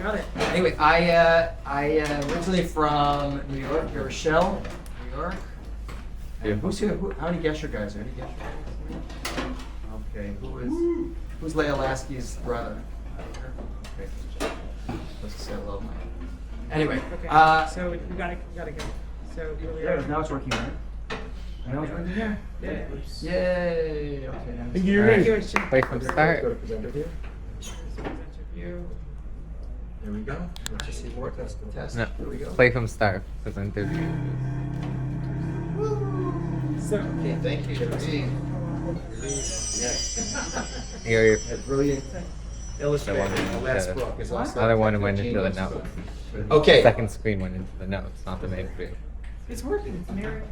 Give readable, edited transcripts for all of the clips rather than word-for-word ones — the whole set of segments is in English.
got it. Anyway, I originally from New York, Rochelle, New York. And who's here? How many Gesher guys are? Any Gesher guys? Okay, who's Leah Lasky's brother? Okay, let's say hello. Anyway, Okay. So we gotta go. So yeah, now it's working, right? Now it's working here. Yeah. Yay! Okay. Thank you. Wait from start. Go to presenter view. There we go. Let's just see more. That's the test. No, Here we go. play from start. Because interview. So Okay, thank you. Yes. Here, A brilliant illustrator. The last book is also. other one went into the genius. notes. Okay. Second screen went into the notes, not the main screen. it's working. It's mirroring.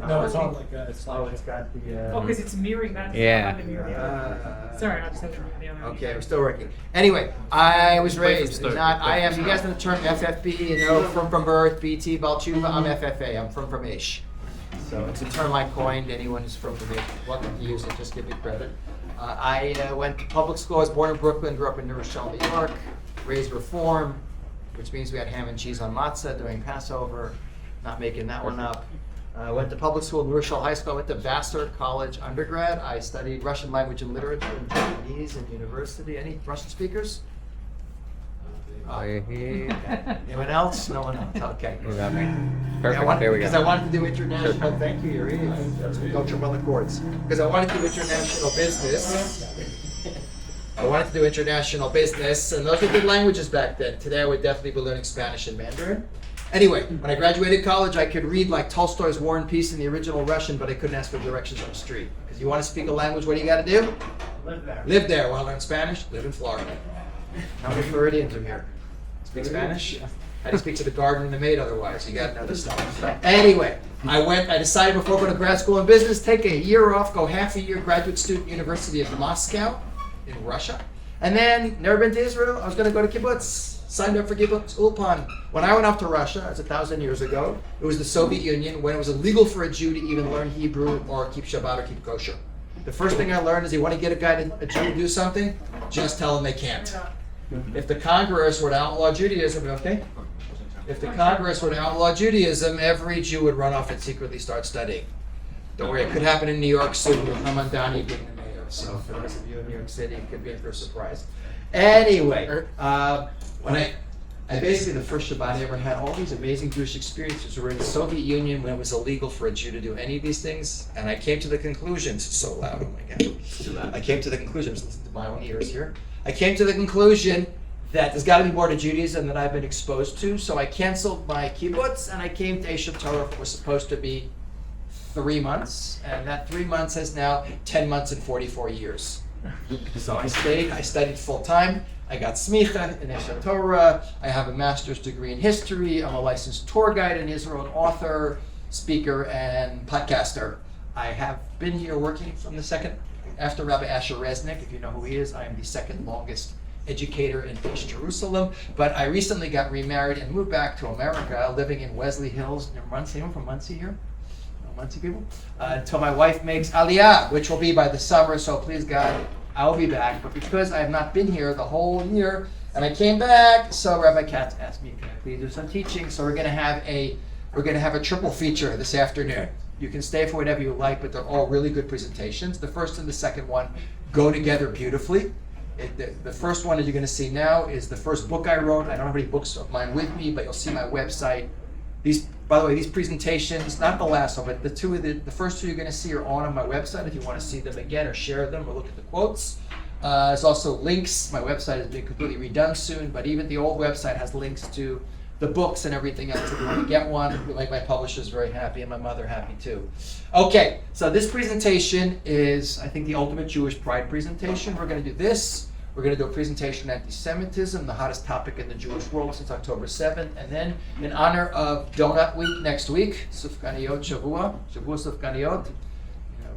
No, it's on like a slide. It's got the. Oh, because it's mirroring that. Yeah. It's not mirroring the other. Sorry, I just had the other. Okay, we're still working. Anyway, I was raised not. I am. You guys know the term FFB. You know, from birth, BT, Balchuva. I'm FFA. I'm from Aish. So it's a term I coined. Anyone who's from Aish, welcome to use it. Just give me credit. I went to public school. I was born in Brooklyn. Grew up in New Rochelle, New York. Raised Reform, which means we had ham and cheese on matzah during Passover. Not making that one up. Went to public school in New Rochelle High School. I went to Vassar College undergrad. I studied Russian language and literature and Japanese in university. Any Russian speakers? Anyone else? No one else. Okay. You got me. I Perfect. wanted, There we because I go. wanted to do international. Thank you, Yuri. Don't trip on the chords. Because I wanted to do international business. I wanted to do international business, and those were good languages back then. Today, I would definitely be learning Spanish and Mandarin. Anyway, when I graduated college, I could read like Tolstoy's War and Peace in the original Russian, but I couldn't ask for directions on the street. Because you want to speak a language, what do you got to do? Live there. Live there. Want to learn Spanish? Live in Florida. How many Floridians are here? Speak Spanish? How do you speak to the gardener and the maid otherwise? You got to know this stuff. Anyway, I decided before going to grad school in business, take a year off, go half a year, graduate student, University of Moscow in Russia. And then, never been to Israel, I was going to go to kibbutz. Signed up for kibbutz ulpan. When I went off to Russia, that's 1,000 years ago, it was the Soviet Union when it was illegal for a Jew to even learn Hebrew or keep Shabbat or keep kosher. The first thing I learned is you want to get a Jew to do something, just tell them they can't. If the Congress were to outlaw Judaism, okay? If the Congress were to outlaw Judaism, every Jew would run off and secretly start studying. Don't worry, it could happen in New York soon with Hamandani being the mayor. So for those of you in New York City, it could be in for a surprise. Anyway, when I basically, the first Shabbat I ever had all these amazing Jewish experiences. We were in the Soviet Union when it was illegal for a Jew to do any of these things. And I came to the conclusion, it's so loud, oh my God. I came to the conclusion, just listen to my own ears here. I came to the conclusion that there's got to be more to Judaism than I've been exposed to. So I canceled my kibbutz and I came to Aish Torah. It was supposed to be 3 months. And that 3 months has now 10 months and 44 years. So I studied full time. I got smicha in Aish Torah. I have a master's degree in history. I'm a licensed tour guide in Israel, an author, speaker, and podcaster. I have been here working from the second, after Rabbi Asher Resnick, if you know who he is. I am the second longest educator in East Jerusalem. But I recently got remarried and moved back to America, living in Wesley Hills near Muncie. Anyone from Muncie here? No Muncie people? Until my wife makes Aliyah, which will be by the summer. So please God, I'll be back. But because I have not been here the whole year, and I came back, so Rabbi Katz asked me, can I please do some teaching? So we're going to have a triple feature this afternoon. You can stay for whatever you like, but they're all really good presentations. The first and the second one go together beautifully. The first one that you're going to see now is the first book I wrote. I don't have any books of mine with me, but you'll see my website. By the way, these presentations, not the last one, but the first two you're going to see are on my website if you want to see them again or share them or look at the quotes. There's also links. My website has been completely redone soon, but even the old website has links to the books and everything else. If you want to get one, we make my publishers very happy and my mother happy too. Okay, so this presentation is, I think, the ultimate Jewish pride presentation. We're going to do this. We're going to do a presentation on anti-Semitism, the hottest topic in the Jewish world since October 7th. And then, in honor of Donut Week next week, Sufganiyot Shavua Sufganiyot,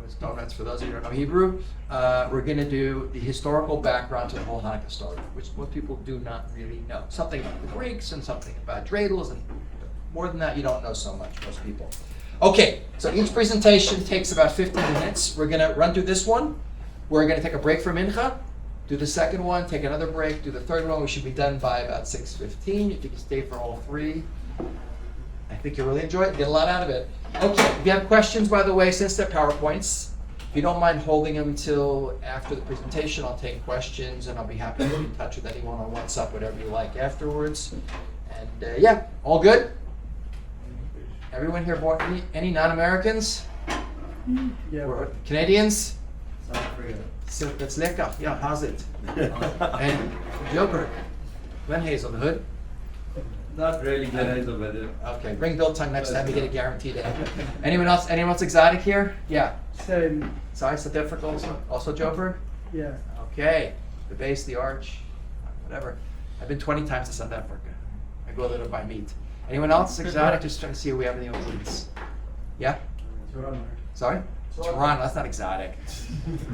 it's donuts for those of you who don't know Hebrew, we're going to do the historical background to the whole Hanukkah story, which most people do not really know. Something about the Greeks and something about dreidels, and more than that, you don't know so much, most people. Okay, so each presentation takes about 15 minutes. We're going to run through this one. We're going to take a break for Mincha. Do the second one, take another break, do the third one. We should be done by about 6:15. If you can stay for all three, I think you'll really enjoy it. Get a lot out of it. Okay, if you have questions, by the way, since they're PowerPoints, if you don't mind holding them until after the presentation, I'll take questions and I'll be happy to get in touch with anyone on WhatsApp, whatever you like afterwards. And yeah, all good? Everyone here born, any non-Americans? Yeah, Or Canadians? South Korea. So that's lekker. Yeah, how's it? And Joker, Glen Hazel, the hood. Not really good as the weather. Okay, bring Bill Tongue next time you get a guaranteed A. Anyone else? Anyone else exotic here? Yeah. Same. Sorry, South Africa also. Also Joburg. Yeah. Okay, the base, the arch, whatever. I've been 20 times to South Africa. I go there to buy meat. Anyone else exotic? Just trying to see who we have in the audience. Yeah. Toronto. Sorry. Toronto, that's not exotic.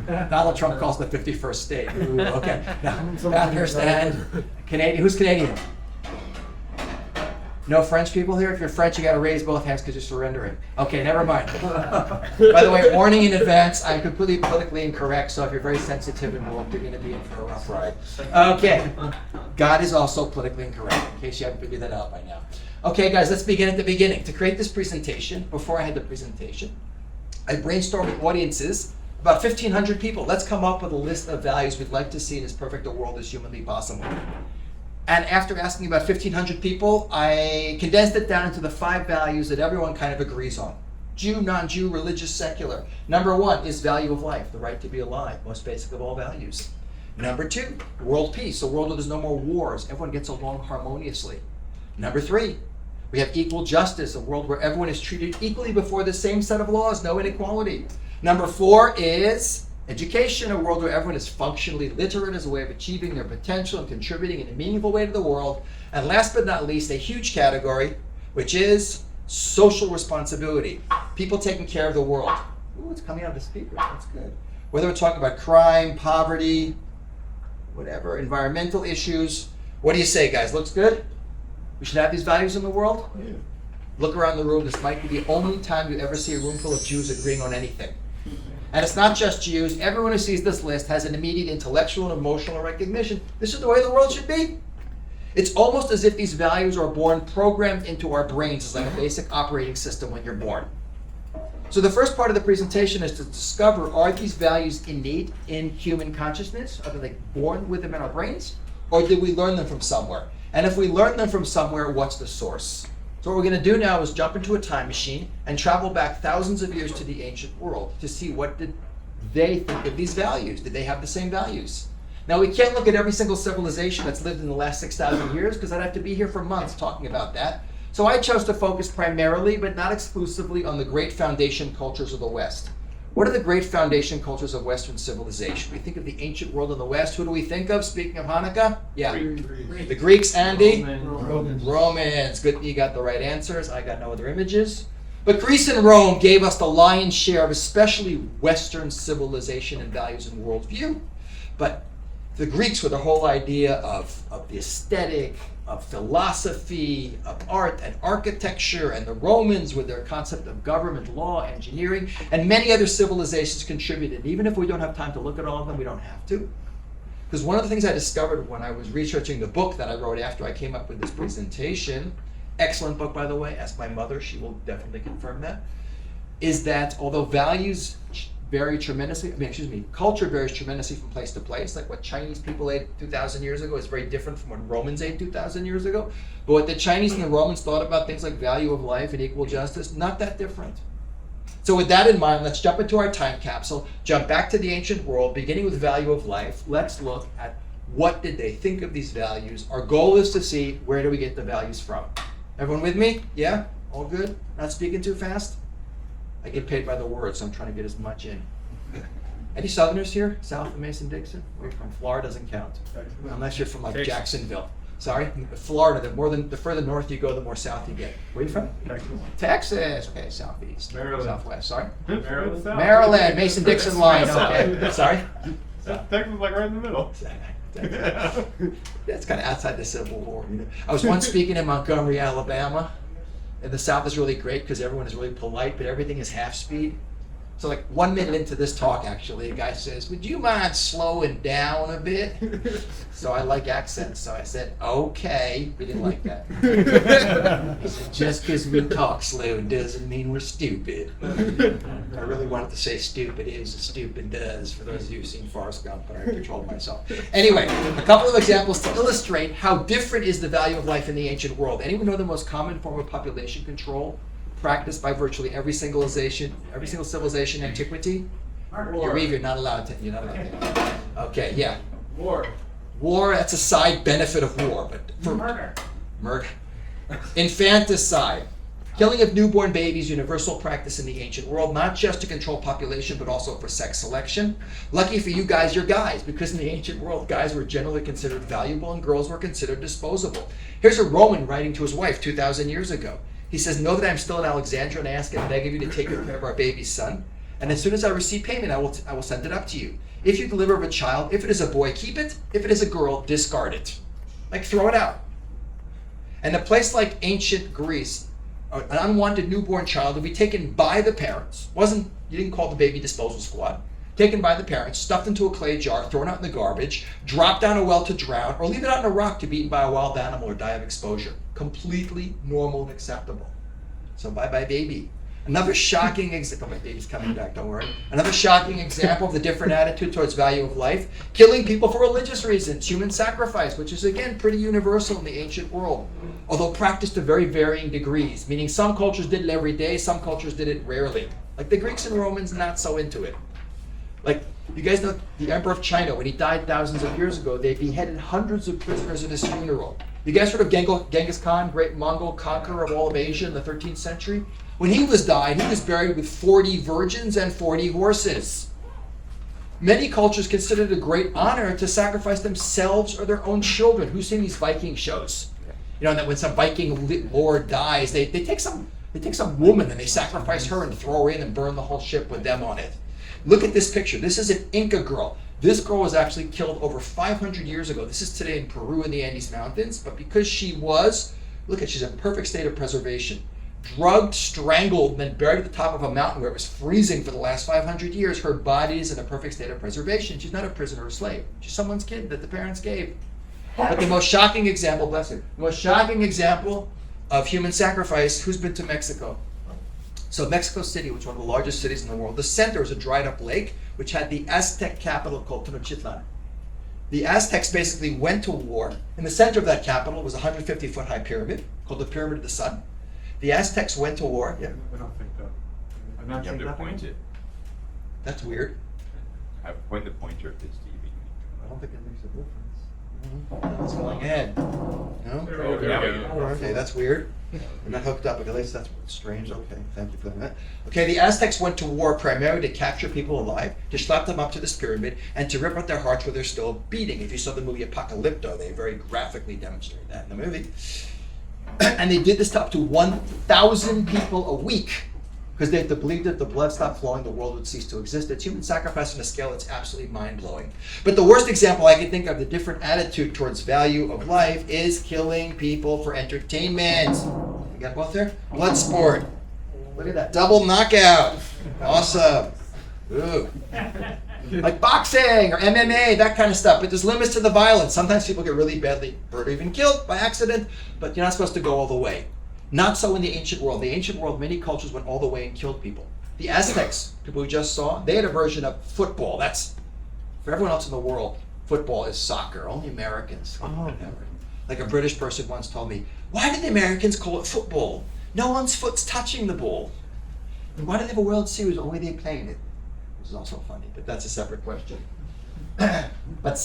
Donald Trump calls it the 51st state. Ooh, okay. Now, I understand. Canadian. Who's Canadian? No French people here? If you're French, you got to raise both hands because you're surrendering. Okay, never mind. By the way, warning in advance, I'm completely politically incorrect, so if you're very sensitive and woke, you're going to be in for a rough ride. Okay. God is also politically incorrect, in case you haven't figured that out by now. Okay, guys, let's begin at the beginning. To create this presentation, before I had the presentation, I brainstormed with audiences, about 1,500 people. Let's come up with a list of values we'd like to see in as perfect a world as humanly possible. And after asking about 1,500 people, I condensed it down into the 5 values that everyone kind of agrees on. Jew, non-Jew, religious, secular. Number 1 is value of life, the right to be alive, most basic of all values. Number 2, world peace, a world where there's no more wars, everyone gets along harmoniously. Number 3, we have equal justice, a world where everyone is treated equally before the same set of laws, no inequality. Number 4 is education, a world where everyone is functionally literate as a way of achieving their potential and contributing in a meaningful way to the world. And last but not least, a huge category, which is social responsibility. People taking care of the world. Ooh, it's coming out of the speaker. That's good. Whether we're talking about crime, poverty, whatever, environmental issues. What do you say, guys? Looks good? We should have these values in the world? Yeah. Look around the room. This might be the only time you ever see a room full of Jews agreeing on anything. And it's not just Jews. Everyone who sees this list has an immediate intellectual and emotional recognition. This is the way the world should be. It's almost as if these values are born programmed into our brains as like a basic operating system when you're born. So the first part of the presentation is to discover, are these values innate in human consciousness? Are they born with them in our brains? Or did we learn them from somewhere? And if we learn them from somewhere, what's the source? So what we're going to do now is jump into a time machine and travel back thousands of years to the ancient world to see what did they think of these values. Did they have the same values? Now we can't look at every single civilization that's lived in the last 6,000 years because I'd have to be here for months talking about that. So I chose to focus primarily, but not exclusively, on the great foundation cultures of the West. What are the great foundation cultures of Western civilization? We think of the ancient world in the West. Who do we think of? Speaking of Hanukkah? Yeah. The Greeks and the Romans. Good, you got the right answers. I got no other images. But Greece and Rome gave us the lion's share of especially Western civilization and values and worldview. But the Greeks were the whole idea of the aesthetic, of philosophy, of art and architecture, and the Romans with their concept of government, law, engineering, and many other civilizations contributed. Even if we don't have time to look at all of them, we don't have to. Because one of the things I discovered when I was researching the book that I wrote after I came up with this presentation, excellent book by the way, ask my mother, she will definitely confirm that, is that although values vary tremendously, culture varies tremendously from place to place. Like what Chinese people ate 2,000 years ago is very different from what Romans ate 2,000 years ago. But what the Chinese and the Romans thought about things like value of life and equal justice, not that different. So with that in mind, let's jump into our time capsule, jump back to the ancient world, beginning with value of life. Let's look at what did they think of these values. Our goal is to see where do we get the values from. Everyone with me? Yeah? All good? Not speaking too fast? I get paid by the word, so I'm trying to get as much in. Any Southerners here? South of Mason-Dixon? Where you're from? Florida doesn't count. Unless you're from like Jacksonville. Sorry? Florida, the further north you go, the more south you get. Where are you from? Texas. Okay, southeast. Maryland. Southwest, sorry? Maryland. Maryland, Mason-Dixon line, okay. Sorry? Texas is like right in the middle. That's kind of outside the Civil War. You know? I was once speaking in Montgomery, Alabama. And the South is really great because everyone is really polite, but everything is half speed. So like 1 minute into this talk, actually, a guy says, would you mind slowing down a bit? So I like accents, so I said, okay. We didn't like that. He said, just because we talk slow doesn't mean we're stupid. I really wanted to say stupid is as stupid does, for those of you who've seen Forrest Gump, but I controlled myself. Anyway, a couple of examples to illustrate how different is the value of life in the ancient world. Anyone know the most common form of population control practiced by virtually every single civilization in antiquity? You're not allowed to. Okay, yeah. War, that's a side benefit of war, but for murder. Infanticide. Killing of newborn babies, universal practice in the ancient world, not just to control population, but also for sex selection. Lucky for you guys, you're guys, because in the ancient world, guys were generally considered valuable and girls were considered disposable. Here's a Roman writing to his wife 2,000 years ago. He says, know that I'm still in Alexandria and I ask and beg of you to take care of our baby's son. And as soon as I receive payment, I will send it up to you. If you deliver a child, if it is a boy, keep it. If it is a girl, discard it. Like throw it out. And a place like ancient Greece, an unwanted newborn child would be taken by the parents. You didn't call the baby disposal squad. Taken by the parents, stuffed into a clay jar, thrown out in the garbage, dropped down a well to drown, or leave it out on a rock to be eaten by a wild animal or die of exposure. Completely normal and acceptable. So bye-bye baby. Another shocking example, my baby's coming back, don't worry. Another shocking example of the different attitude towards value of life. Killing people for religious reasons, human sacrifice, which is again pretty universal in the ancient world. Although practiced to very varying degrees, meaning some cultures did it every day, some cultures did it rarely. Like the Greeks and Romans, not so into it. Like, you guys know the Emperor of China, when he died thousands of years ago, they beheaded hundreds of prisoners at his funeral. You guys heard of Genghis Khan, great Mongol conqueror of all of Asia in the 13th century? When he was buried with 40 virgins and 40 horses. Many cultures consider it a great honor to sacrifice themselves or their own children. Who's seen these Viking shows? You know, that when some Viking lord dies, they take some woman and they sacrifice her and throw her in and burn the whole ship with them on it. Look at this picture. This is an Inca girl. This girl was actually killed over 500 years ago. This is today in Peru in the Andes Mountains. But because she's in perfect state of preservation. Drugged, strangled, and then buried at the top of a mountain where it was freezing for the last 500 years. Her body is in a perfect state of preservation. She's not a prisoner or slave. She's someone's kid that the parents gave. But the most shocking example, bless her, the most shocking example of human sacrifice, who's been to Mexico? So Mexico City, which is one of the largest cities in the world, the center is a dried up lake, which had the Aztec capital called Tenochtitlan. The Aztecs basically went to war. In the center of that capital was a 150-foot high pyramid called the Pyramid of the Sun. The Aztecs went to war. Yeah. I don't think that. I'm not saying that. Point it. That's weird. I point the pointer at this TV. I don't think it makes a difference. It's going ahead. No? Okay, that's weird. We're not hooked up, but at least that's strange. Okay, thank you for that. Okay, the Aztecs went to war primarily to capture people alive, to schlep them up to this pyramid, and to rip out their hearts where they're still beating. If you saw the movie Apocalypto, they very graphically demonstrate that in the movie. And they did this to up to 1,000 people a week, because they believed that if the blood stopped flowing, the world would cease to exist. It's human sacrifice on a scale that's absolutely mind-blowing. But the worst example I can think of, the different attitude towards value of life, is killing people for entertainment. You got both there? Blood sport. Look at that. Double knockout. Awesome. Ooh. Like boxing or MMA, that kind of stuff. But there's limits to the violence. Sometimes people get really badly hurt or even killed by accident, but you're not supposed to go all the way. Not so in the ancient world. In the ancient world, many cultures went all the way and killed people. The Aztecs, people we just saw, they had a version of football. That's, for everyone else in the world, football is soccer. Only Americans. Like a British person once told me, why did the Americans call it football? No one's foot's touching the ball. And why do they have a World Series? Only they playing it. Which is also funny, but that's a separate question. But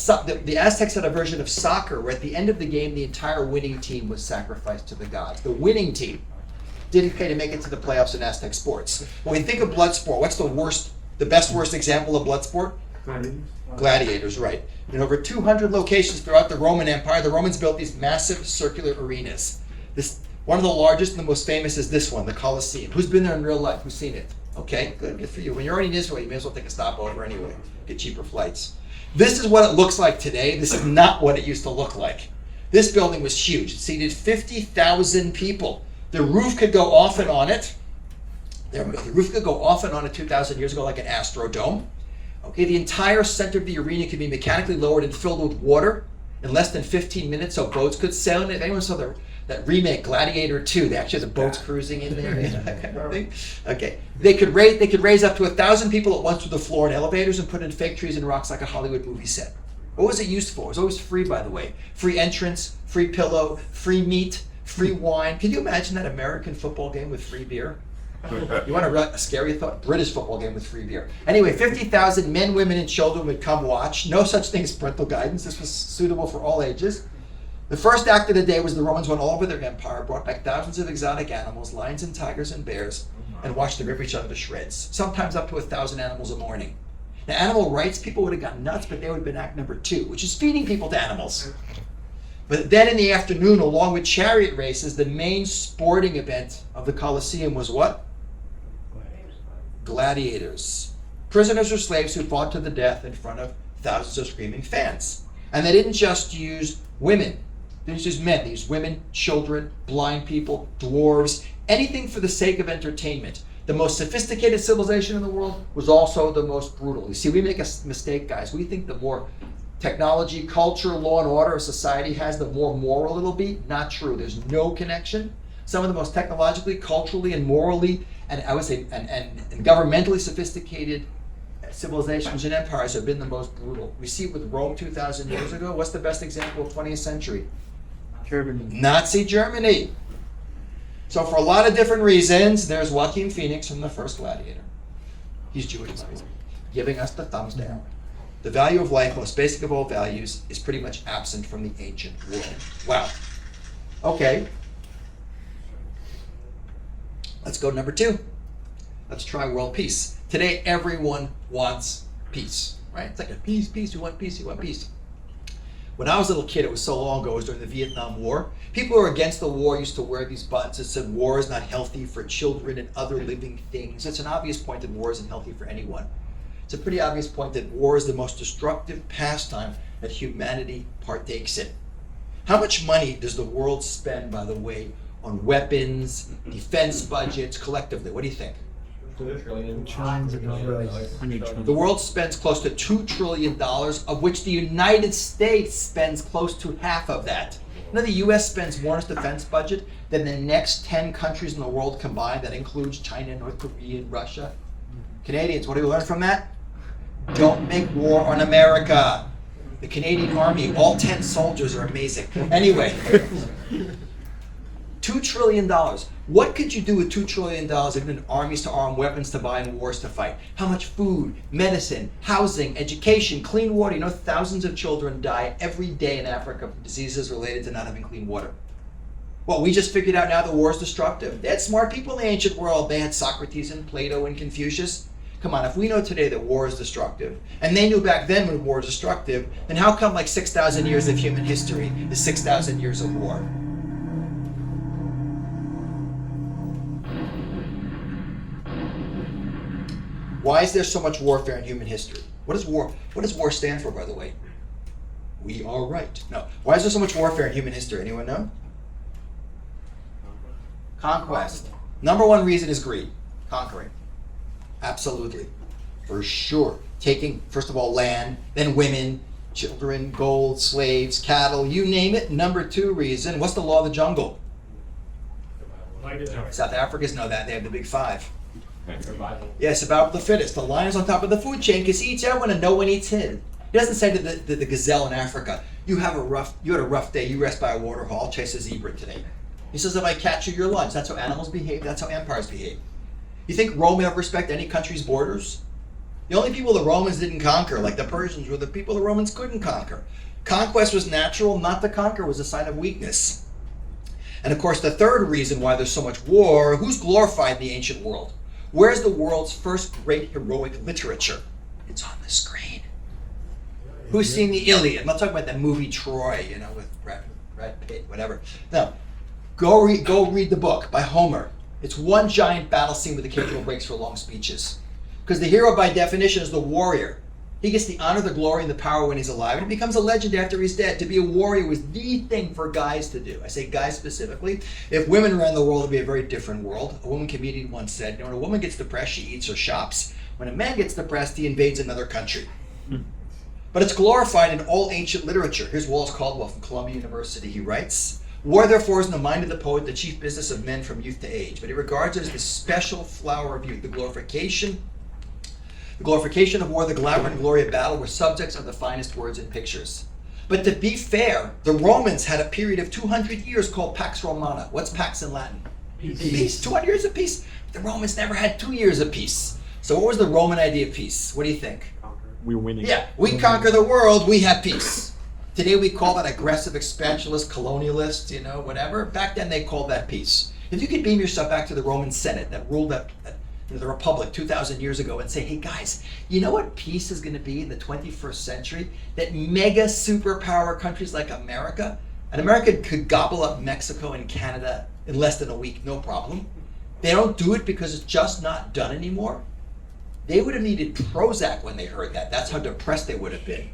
the Aztecs had a version of soccer where at the end of the game, the entire winning team was sacrificed to the gods. The winning team didn't pay to make it to the playoffs in Aztec sports. When we think of blood sport, what's the best worst example of blood sport? Gladiators, right. In over 200 locations throughout the Roman Empire, the Romans built these massive circular arenas. One of the largest and the most famous is this one, the Colosseum. Who's been there in real life? Who's seen it? Okay, good for you. When you're already in Israel, you may as well take a stopover anyway. Get cheaper flights. This is what it looks like today. This is not what it used to look like. This building was huge. It seated 50,000 people. The roof could go off and on it. There we go. The roof could go off and on at 2,000 years ago like an astrodome. Okay, the entire center of the arena could be mechanically lowered and filled with water in less than 15 minutes so boats could sail in it. If anyone saw that remake Gladiator 2, they actually had the boats cruising in there, that kind of thing. Okay, they could raise up to 1,000 people at once through the floor in elevators and put in fake trees and rocks like a Hollywood movie set. What was it used for? It was always free, by the way. Free entrance, free pillow, free meat, free wine. Can you imagine that American football game with free beer? You want a scary thought? British football game with free beer. Anyway, 50,000 men, women, and children would come watch. No such thing as parental guidance. This was suitable for all ages. The first act of the day was the Romans went all over their empire, brought back thousands of exotic animals, lions and tigers and bears, and watched them rip each other to shreds. Sometimes up to 1,000 animals a morning. Now, animal rights, people would have gotten nuts, but they would have been act number 2, which is feeding people to animals. But then in the afternoon, along with chariot races, the main sporting event of the Colosseum was what? Gladiators. Prisoners or slaves who fought to the death in front of thousands of screaming fans. And they didn't just use women. They didn't use men. They used women, children, blind people, dwarves, anything for the sake of entertainment. The most sophisticated civilization in the world was also the most brutal. You see, we make a mistake, guys. We think the more technology, culture, law, and order a society has, the more moral it'll be. Not true. There's no connection. Some of the most technologically, culturally, and morally, and I would say, and governmentally sophisticated civilizations and empires have been the most brutal. We see it with Rome 2,000 years ago. What's the best example of 20th century? Germany. Nazi Germany. So for a lot of different reasons, there's Joaquin Phoenix from the first Gladiator. He's Jewish, giving us the thumbs down. The value of life, most basic of all values, is pretty much absent from the ancient world. Wow. Okay. Let's go to number 2. Let's try world peace. Today, everyone wants peace, right? It's like a peace, you want peace, you want peace. When I was a little kid, it was so long ago, it was during the Vietnam War. People who were against the war used to wear these buttons that said war is not healthy for children and other living things. It's an obvious point that war isn't healthy for anyone. It's a pretty obvious point that war is the most destructive pastime that humanity partakes in. How much money does the world spend, by the way, on weapons, defense budgets, collectively? What do you think? Trillions of dollars. 100 trillion. The world spends close to $2 trillion, of which the United States spends close to half of that. You know, the U.S. spends more on its defense budget than the next 10 countries in the world combined. That includes China, North Korea, and Russia. Canadians, what do we learn from that? Don't make war on America. The Canadian Army, all 10 soldiers are amazing. Anyway, $2 trillion. What could you do with $2 trillion if in armies to arm, weapons to buy, and wars to fight? How much food, medicine, housing, education, clean water? You know, thousands of children die every day in Africa from diseases related to not having clean water. Well, we just figured out now that war is destructive. They had smart people in the ancient world. They had Socrates and Plato and Confucius. Come on, if we know today that war is destructive, and they knew back then when war was destructive, then how come like 6,000 years of human history is 6,000 years of war? Why is there so much warfare in human history? What does war stand for, by the way? We are right. No. Why is there so much warfare in human history? Anyone know? Conquest. Number one reason is greed. Conquering. Absolutely. For sure. Taking, first of all, land, then women, children, gold, slaves, cattle, you name it. Number 2 reason, what's the law of the jungle? South Africans know that. They have the big 5. Yes, about the fittest. The lion's on top of the food chain because he eats everyone and no one eats him. He doesn't say to the gazelle in Africa, you had a rough day, you rest by a water hole, I'll chase a zebra today. He says, if I catch you, you're lunch. That's how animals behave. That's how empires behave. You think Rome ever respect any country's borders? The only people the Romans didn't conquer, like the Persians, were the people the Romans couldn't conquer. Conquest was natural, not to conquer was a sign of weakness. And of course, the third reason why there's so much war, who's glorified in the ancient world? Where's the world's first great heroic literature? It's on the screen. Who's seen the Iliad? I'm not talking about the movie Troy, you know, with Brad Pitt, whatever. No, go read the book by Homer. It's one giant battle scene with occasional breaks for long speeches. Because the hero, by definition, is the warrior. He gets the honor, the glory, and the power when he's alive, and he becomes a legend after he's dead. To be a warrior was the thing for guys to do. I say guys specifically. If women ran the world, it would be a very different world. A woman comedian once said, when a woman gets depressed, she eats or shops. When a man gets depressed, he invades another country. But it's glorified in all ancient literature. Here's Wallace Caldwell from Columbia University. He writes, war, therefore, is in the mind of the poet the chief business of men from youth to age, but he regards it as the special flower of youth. The glorification of war, the glamour and glory of battle were subjects of the finest words and pictures. But to be fair, the Romans had a period of 200 years called Pax Romana. What's Pax in Latin? Peace. 200 years of peace. The Romans never had 2 years of peace. So what was the Roman idea of peace? What do you think? We're winning. Yeah, we conquer the world, we have peace. Today we call that aggressive, expansionist, colonialist, whatever. Back then they called that peace. If you could beam yourself back to the Roman Senate that ruled the Republic 2,000 years ago and say, hey guys, you know what peace is going to be in the 21st century? That mega superpower countries like America, and America could gobble up Mexico and Canada in less than a week, no problem. They don't do it because it's just not done anymore. They would have needed Prozac when they heard that. That's how depressed they would have been.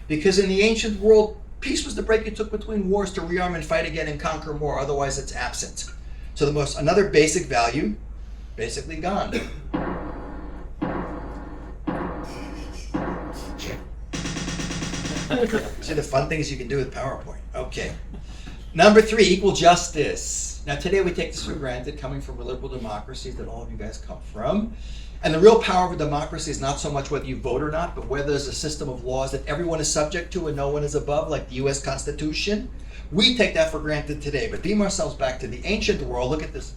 Because in the ancient world, peace was the break you took between wars to rearm and fight again and conquer more. Otherwise, it's absent. So another basic value, basically gone. See the fun things you can do with PowerPoint. Okay. Number 3, equal justice. Now today we take this for granted, coming from a liberal democracy that all of you guys come from. And the real power of a democracy is not so much whether you vote or not, but whether there's a system of laws that everyone is subject to and no one is above, like the US Constitution. We take that for granted today, but beam ourselves back to the ancient world. Look at this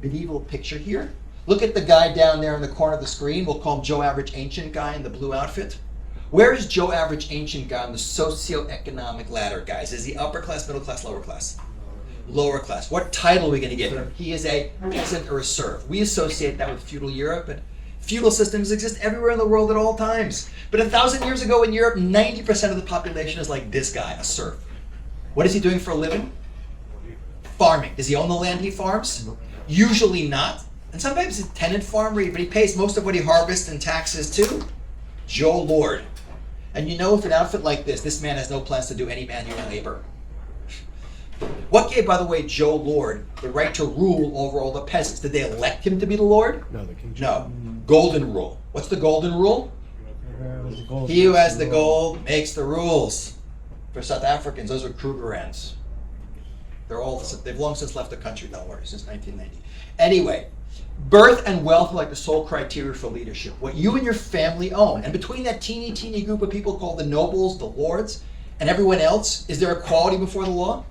medieval picture here. Look at the guy down there in the corner of the screen. We'll call him Joe Average Ancient Guy in the blue outfit. Where is Joe Average Ancient Guy on the socioeconomic ladder, guys? Is he upper class, middle class, lower class? Lower class. What title are we going to give him? He is a peasant or a serf. We associate that with feudal Europe, but feudal systems exist everywhere in the world at all times. But 1,000 years ago in Europe, 90% of the population is like this guy, a serf. What is he doing for a living? Farming. Does he own the land he farms? Usually not. And sometimes he's a tenant farmer, but he pays most of what he harvests in taxes to Joe Lord. And with an outfit like this man has no plans to do any manual labor. What gave, by the way, Joe Lord the right to rule over all the peasants? Did they elect him to be the Lord? No, the king. No. Golden rule. What's the golden rule? He who has the gold makes the rules. For South Africans, those are Krugerrands. They've long since left the country, don't worry, since 1990. Anyway, birth and wealth are like the sole criteria for leadership. What you and your family own. And between that teeny group of people called the nobles, the lords, and everyone else, is there equality before the law?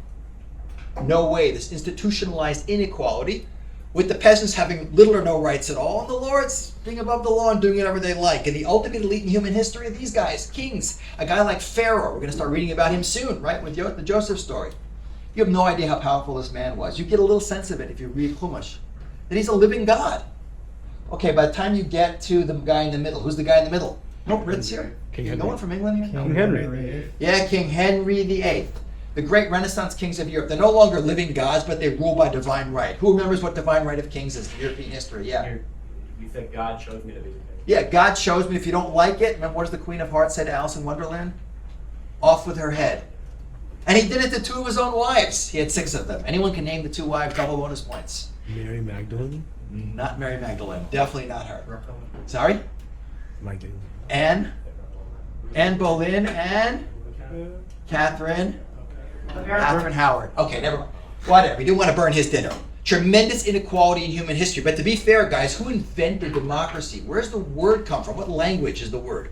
No way. This institutionalized inequality, with the peasants having little or no rights at all, and the lords being above the law and doing whatever they like. And the ultimate elite in human history are these guys, kings. A guy like Pharaoh, we're going to start reading about him soon, right, with the Joseph story. You have no idea how powerful this man was. You get a little sense of it if you read Chumash, that he's a living God. Okay, by the time you get to the guy in the middle, who's the guy in the middle? No Brits here? King No Henry. one from England here? King Henry. Yeah, King Henry VIII. The great Renaissance kings of Europe. They're no longer living gods, but they rule by divine right. Who remembers what divine right of kings is in European history? Yeah. You think God chose me to be the king? Yeah, God shows me. If you don't like it, remember what does the Queen of Hearts say to Alice in Wonderland? Off with her head. And he did it to 2 of his own wives. He had 6 of them. Anyone can name the 2 wives, double bonus points. Mary Magdalene. Not Mary Magdalene. Definitely not her. Sorry? Magdalene. Anne Boleyn and Catherine Howard. Okay, never mind. Whatever. We didn't want to burn his dinner. Tremendous inequality in human history. But to be fair, guys, who invented democracy? Where's the word come from? What language is the word?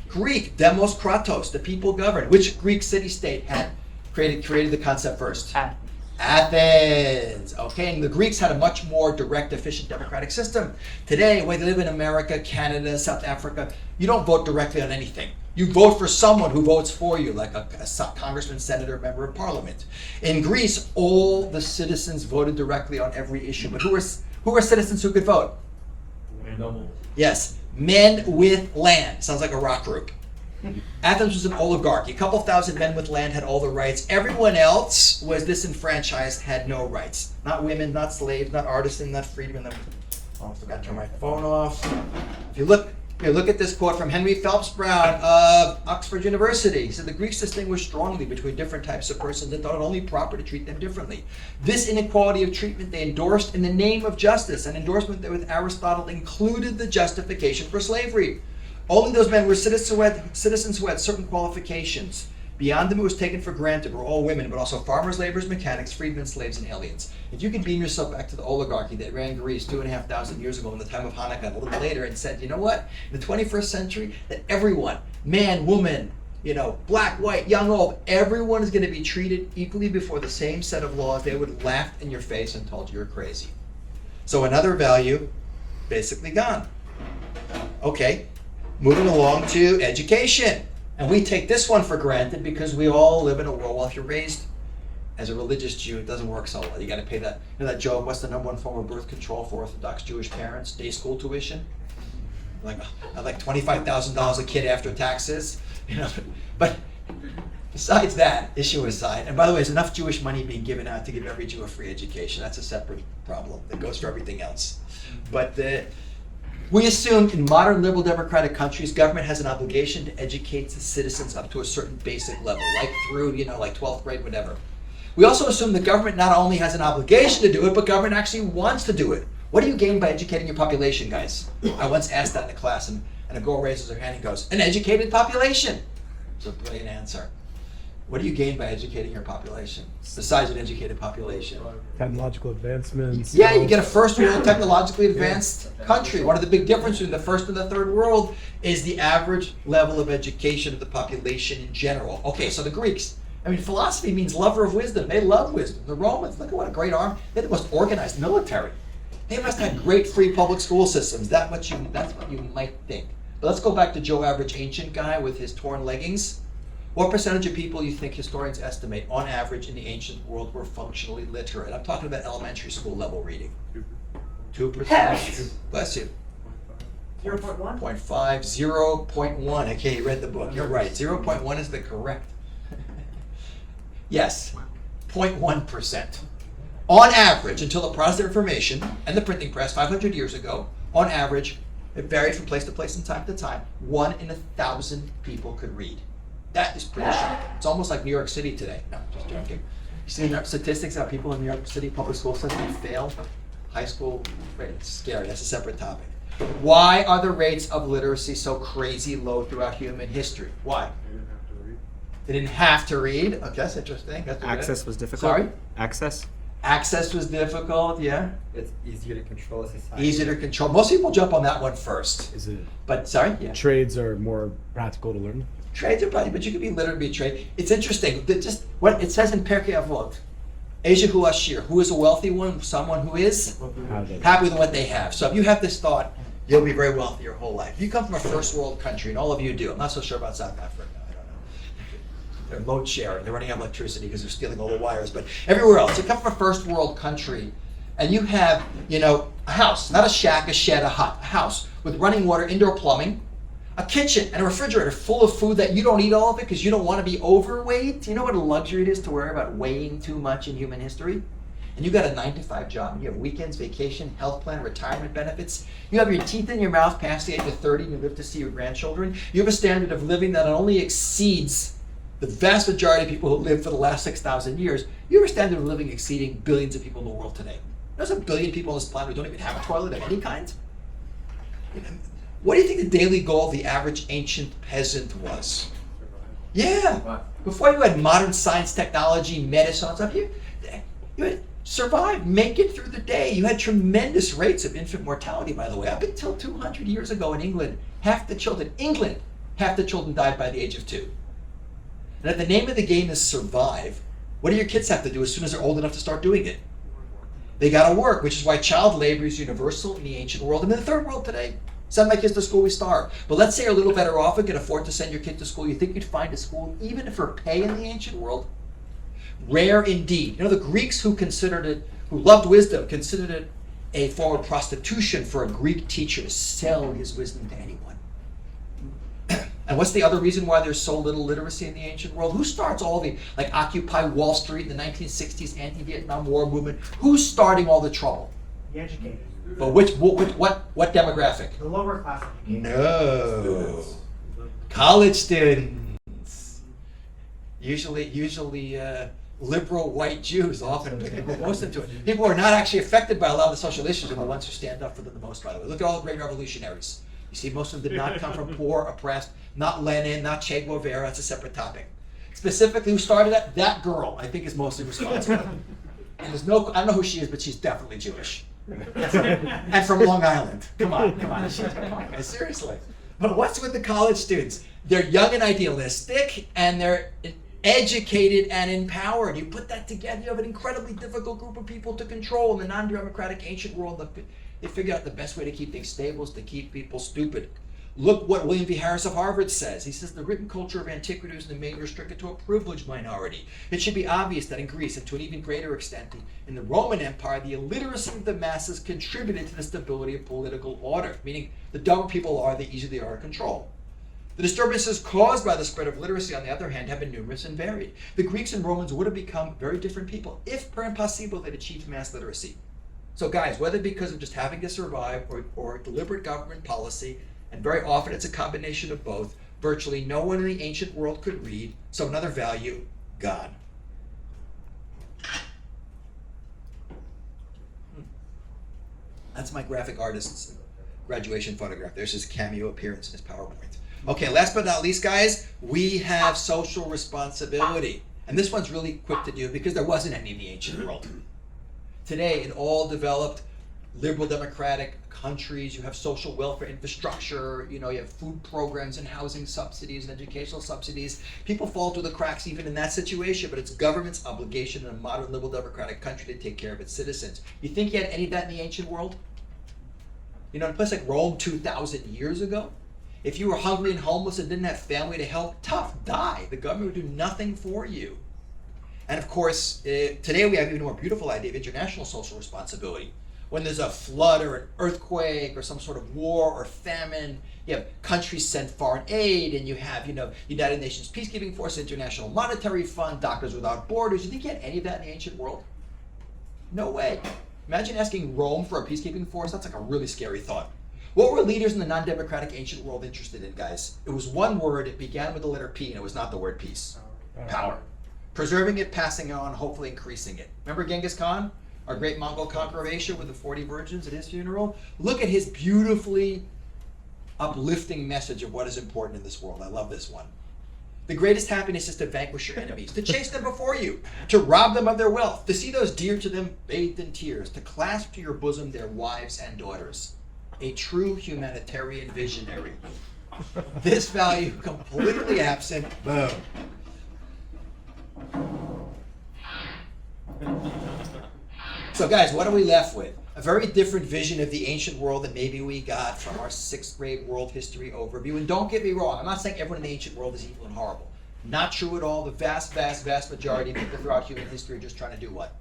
Greek. Demos kratos. The people governed. Which Greek city-state had created the concept first? Athens. Okay, and the Greeks had a much more direct, efficient democratic system. Today, when they live in America, Canada, South Africa, you don't vote directly on anything. You vote for someone who votes for you, like a congressman, senator, member of parliament. In Greece, all the citizens voted directly on every issue. But who were citizens who could vote? Yes, men with land. Sounds like a rock group. Athens was an oligarchy. A couple thousand men with land had all the rights. Everyone else was disenfranchised, had no rights. Not women, not slaves, not artisans, not freedmen. Oh, I forgot to turn my phone off. If you look Here, look at this quote from Henry Phelps Brown of Oxford University. He said, the Greeks distinguished strongly between different types of persons and thought it only proper to treat them differently. This inequality of treatment they endorsed in the name of justice, an endorsement that with Aristotle included the justification for slavery. Only those men were citizens who had certain qualifications. Beyond them, it was taken for granted were all women, but also farmers, laborers, mechanics, freedmen, slaves, and aliens. If you could beam yourself back to the oligarchy that ran Greece 2,500 years ago in the time of Hanukkah, a little bit later, and said, you know what? In the 21st century, that everyone, man, woman, black, white, young, old, everyone is going to be treated equally before the same set of laws. They would have laughed in your face and told you you're crazy. So another value, basically gone. Okay, moving along to education. And we take this one for granted because we all live in a world. Well, if you're raised as a religious Jew, it doesn't work so well. You got to pay that. That joke, what's the number one form of birth control for Orthodox Jewish parents? Day school tuition. Like $25,000 a kid after taxes. But besides that, issue aside, and by the way, there's enough Jewish money being given out to give every Jew a free education. That's a separate problem that goes for everything else. But we assume in modern liberal democratic countries, government has an obligation to educate the citizens up to a certain basic level, like through, like 12th grade, whatever. We also assume the government not only has an obligation to do it, but government actually wants to do it. What do you gain by educating your population, guys? I once asked that in a class, and a girl raises her hand and goes, an educated population. It's a brilliant answer. What do you gain by educating your population, besides an educated population? Technological advancements. Yeah, you get a first world technologically advanced country. One of the big differences between the first and the third world is the average level of education of the population in general. Okay, so the Greeks, philosophy means lover of wisdom. They love wisdom. The Romans, look at what a great army. They had the most organized military. They must have great free public school systems. That's what you might think. But let's go back to Joe Average Ancient Guy with his torn leggings. What percentage of people you think historians estimate, on average, in the ancient world were functionally literate? I'm talking about elementary school level reading. 2%. Bless you. 0.1? 0.5, 0.1. Okay, you read the book. You're right. 0.1 is the correct. Yes, 0.1%. On average, until the Protestant Reformation and the printing press 500 years ago, on average, it varied from place to place and time to time. 1 in 1,000 people could read. That is pretty shocking. It's almost like New York City today. No, just joking. You see the statistics how people in New York City public school system fail? High school, right, it's scary. That's a separate topic. Why are the rates of literacy so crazy low throughout human history? Why? They didn't have to read. Okay, that's interesting. Access was difficult. Sorry? Access was difficult, yeah. It's easier to control a society. Easier to control. Most people jump on that one first. Is it? But, sorry? Yeah. Trades are more practical to learn? Trades are probably, but you could be literate and be a trade. It's interesting. Just what it says in Pirkei Avot, Asia hu Ashir, who is a wealthy one, someone who is happy with what they have. So if you have this thought, you'll be very wealthy your whole life. You come from a first world country, and all of you do. I'm not so sure about South Africa. I don't know. They're load sharing. They're running out of electricity because they're stealing all the wires. But everywhere else, you come from a first world country, and you have, a house, not a shack, a shed, a hut, a house with running water, indoor plumbing, a kitchen and a refrigerator full of food that you don't eat all of it because you don't want to be overweight. You know what a luxury it is to worry about weighing too much in human history? And you got a 9-to-5 job. You have weekends, vacation, health plan, retirement benefits. You have your teeth in your mouth past the age of 30 and you live to see your grandchildren. You have a standard of living that only exceeds the vast majority of people who lived for the last 6,000 years. You have a standard of living exceeding billions of people in the world today. There's a billion people on this planet who don't even have a toilet of any kind. What do you think the daily goal of the average ancient peasant was? Yeah. Before you had modern science, technology, medicine, and stuff, you had survive, make it through the day. You had tremendous rates of infant mortality, by the way. Up until 200 years ago in England, half the children died by the age of 2. And if the name of the game is survive, what do your kids have to do as soon as they're old enough to start doing it? They gotta work, which is why child labor is universal in the ancient world and in the third world today. Send my kids to school, we starve. But let's say you're a little better off and can afford to send your kid to school. You think you'd find a school, even for pay in the ancient world? Rare indeed. The Greeks who loved wisdom, considered it a form of prostitution for a Greek teacher to sell his wisdom to anyone. And what's the other reason why there's so little literacy in the ancient world? Who starts all the, Occupy Wall Street in the 1960s, anti-Vietnam War movement? Who's starting all the trouble? The educated. But what demographic? The lower class. No. College students. Usually liberal white Jews often people most into it. People who are not actually affected by a lot of the social issues are the ones who stand up for them the most, by the way. Look at all the great revolutionaries. You see, most of them did not come from poor, oppressed, not Lenin, not Che Guevara. That's a separate topic. Specifically, who started that? That girl, I think, is mostly responsible. And I don't know who she is, but she's definitely Jewish. And from Long Island. Come on. Guys, seriously. But what's with the college students? They're young and idealistic, and they're educated and empowered. You put that together, you have an incredibly difficult group of people to control in the non-democratic ancient world. They figure out the best way to keep things stable is to keep people stupid. Look what William V. Harris of Harvard says. He says the written culture of antiquity is mainly restricted to a privileged minority. It should be obvious that in Greece, and to an even greater extent in the Roman Empire, the illiteracy of the masses contributed to the stability of political order, meaning the dumber people are, the easier they are to control. The disturbances caused by the spread of literacy, on the other hand, have been numerous and varied. The Greeks and Romans would have become very different people if, per impossible, they'd achieved mass literacy. So guys, whether because of just having to survive or deliberate government policy, and very often it's a combination of both, virtually no one in the ancient world could read, so another value, God. That's my graphic artist's graduation photograph. There's his cameo appearance in his PowerPoint. Okay, last but not least, guys, we have social responsibility. And this one's really quick to do because there wasn't any in the ancient world. Today, in all developed liberal democratic countries, you have social welfare infrastructure, you have food programs and housing subsidies and educational subsidies. People fall through the cracks even in that situation, but it's government's obligation in a modern liberal democratic country to take care of its citizens. You think you had any of that in the ancient world? In a place like Rome 2,000 years ago, if you were hungry and homeless and didn't have family to help, tough, die. The government would do nothing for you. And of course, today we have even a more beautiful idea of international social responsibility. When there's a flood or an earthquake or some sort of war or famine, you have countries send foreign aid, and you have, United Nations Peacekeeping Force, International Monetary Fund, Doctors Without Borders. You think you had any of that in the ancient world? No way. Imagine asking Rome for a peacekeeping force. That's like a really scary thought. What were leaders in the non-democratic ancient world interested in, guys? It was one word. It began with the letter P, and it was not the word peace. Power. Preserving it, passing it on, hopefully increasing it. Remember Genghis Khan, our great Mongol conqueror of Asia with the 40 virgins at his funeral? Look at his beautifully uplifting message of what is important in this world. I love this one. The greatest happiness is to vanquish your enemies, to chase them before you, to rob them of their wealth, to see those dear to them bathed in tears, to clasp to your bosom their wives and daughters. A true humanitarian visionary. This value completely absent. Boom. So guys, what are we left with? A very different vision of the ancient world than maybe we got from our 6th grade world history overview. And don't get me wrong, I'm not saying everyone in the ancient world is evil and horrible. Not true at all. The vast majority of people throughout human history are just trying to do what?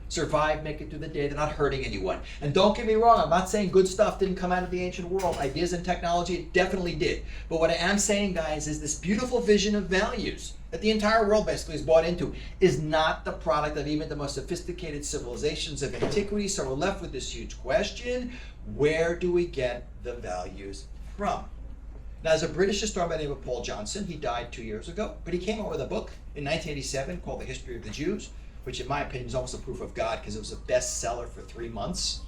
Survive, make it through the day. They're not hurting anyone. And don't get me wrong, I'm not saying good stuff didn't come out of the ancient world. Ideas and technology, it definitely did. But what I am saying, guys, is this beautiful vision of values that the entire world basically is bought into is not the product of even the most sophisticated civilizations of antiquity. So we're left with this huge question: where do we get the values from? Now, there's a British historian by the name of Paul Johnson. He died 2 years ago, but he came out with a book in 1987 called The History of the Jews, which in my opinion is almost a proof of God because it was a bestseller for 3 months.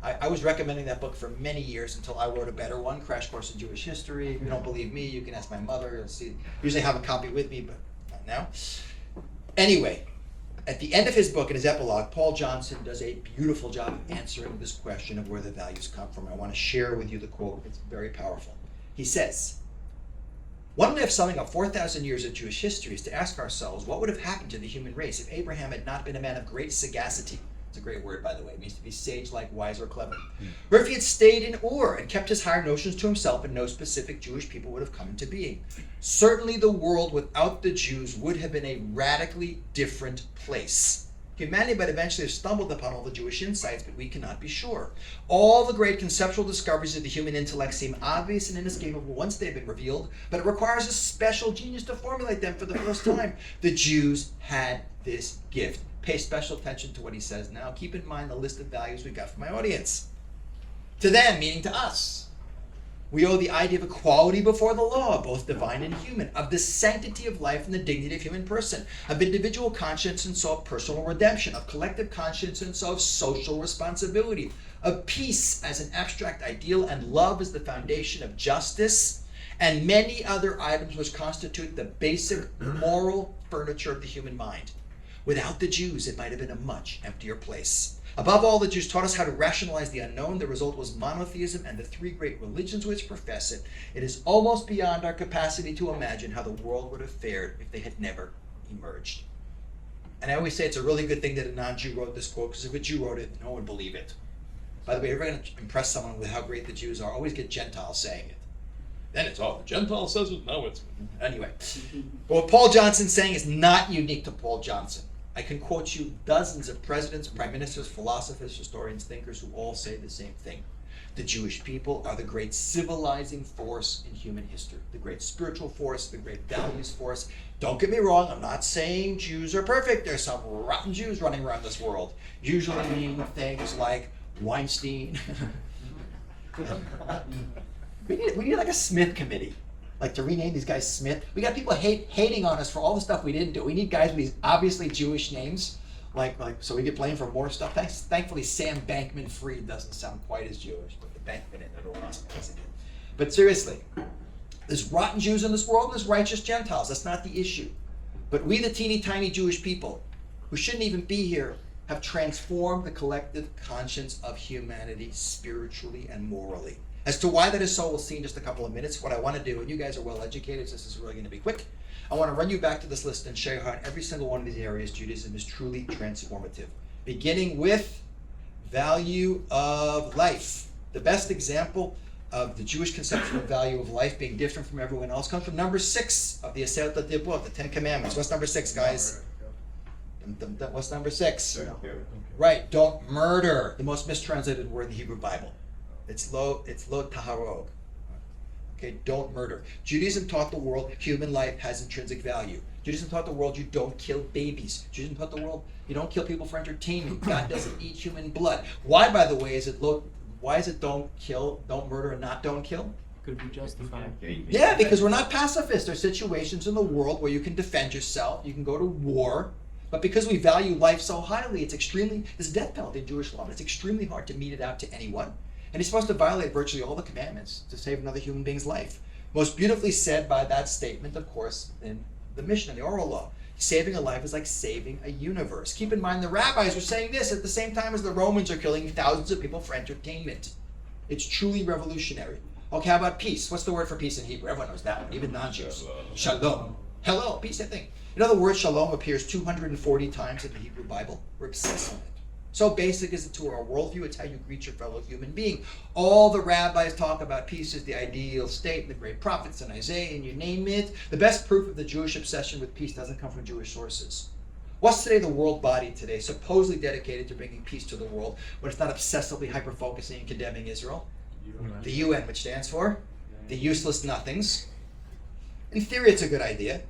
I was recommending that book for many years until I wrote a better one, Crash Course in Jewish History. If you don't believe me, you can ask my mother. You'll see. Usually I have a copy with me, but not now. Anyway, at the end of his book, in his epilogue, Paul Johnson does a beautiful job of answering this question of where the values come from. I want to share with you the quote. It's very powerful. He says, "One way of summing up 4,000 years of Jewish history is to ask ourselves what would have happened to the human race if Abraham had not been a man of great sagacity." It's a great word, by the way. It means to be sage-like, wise, or clever. Or if he had stayed in Ur and kept his higher notions to himself, and no specific Jewish people would have come into being. Certainly the world without the Jews would have been a radically different place. Humanity might eventually have stumbled upon all the Jewish insights, but we cannot be sure. All the great conceptual discoveries of the human intellect seem obvious and inescapable once they've been revealed, but it requires a special genius to formulate them for the first time. The Jews had this gift. Pay special attention to what he says now. Keep in mind the list of values we got from my audience. To them, meaning to us. We owe the idea of equality before the law, both divine and human, of the sanctity of life and the dignity of human person, of individual conscience and so of personal redemption, of collective conscience and so of social responsibility, of peace as an abstract ideal and love as the foundation of justice, and many other items which constitute the basic moral furniture of the human mind. Without the Jews, it might have been a much emptier place. Above all, the Jews taught us how to rationalize the unknown. The result was monotheism and the three great religions which profess it. It is almost beyond our capacity to imagine how the world would have fared if they had never emerged. And I always say it's a really good thing that a non-Jew wrote this quote, because if a Jew wrote it, no one would believe it. By the way, if you're going to impress someone with how great the Jews are, always get Gentiles saying it. Then it's all, the Gentile says it, no, it's... Anyway, but what Paul Johnson's saying is not unique to Paul Johnson. I can quote you dozens of presidents, prime ministers, philosophers, historians, thinkers who all say the same thing. The Jewish people are the great civilizing force in human history, the great spiritual force, the great values force. Don't get me wrong, I'm not saying Jews are perfect. There's some rotten Jews running around this world, usually mean things like Weinstein. we need like a Smith committee. Like to rename these guys Smith. We got people hating on us for all the stuff we didn't do. We need guys with these obviously Jewish names, like so we get blamed for more stuff. Thankfully, Sam Bankman-Fried doesn't sound quite as Jewish, but the Bankman in it all makes it. But seriously, there's rotten Jews in this world and there's righteous Gentiles. That's not the issue. But we, the teeny tiny Jewish people, who shouldn't even be here, have transformed the collective conscience of humanity spiritually and morally. As to why that is so, we'll see in just a couple of minutes. What I want to do, and you guys are well educated, so this is really going to be quick. I want to run you back to this list and show you how in every single one of these areas Judaism is truly transformative. Beginning with value of life. The best example of the Jewish conception of value of life being different from everyone else comes from number 6 of the Aseret Dibur, the 10 Commandments. What's number 6, guys? What's number 6? Right, don't murder. The most mistranslated word in the Hebrew Bible. It's lo taharog. Okay, don't murder. Judaism taught the world human life has intrinsic value. Judaism taught the world you don't kill babies. Judaism taught the world you don't kill people for entertainment. God doesn't eat human blood. Why, by the way, is it don't kill, don't murder, and not don't kill? Could be justified. Yeah, because we're not pacifists. There's situations in the world where you can defend yourself, you can go to war, but because we value life so highly, there's a death penalty in Jewish law, but it's extremely hard to mete it out to anyone. And he's supposed to violate virtually all the commandments to save another human being's life. Most beautifully said by that statement, of course, in the Mishnah, the oral law. Saving a life is like saving a universe. Keep in mind the rabbis are saying this at the same time as the Romans are killing thousands of people for entertainment. It's truly revolutionary. Okay, how about peace? What's the word for peace in Hebrew? Everyone knows that one, even non-Jews. Shalom. Hello, peace, same thing. In other words, shalom appears 240 times in the Hebrew Bible. We're obsessed with it. So basic is it to our worldview, it's how you greet your fellow human being. All the rabbis talk about peace as the ideal state, the great prophets and Isaiah, and you name it. The best proof of the Jewish obsession with peace doesn't come from Jewish sources. What's today the world body today, supposedly dedicated to bringing peace to the world, when it's not obsessively hyper-focusing and condemning Israel? The UN, which stands for the useless nothings. In theory, it's a good idea.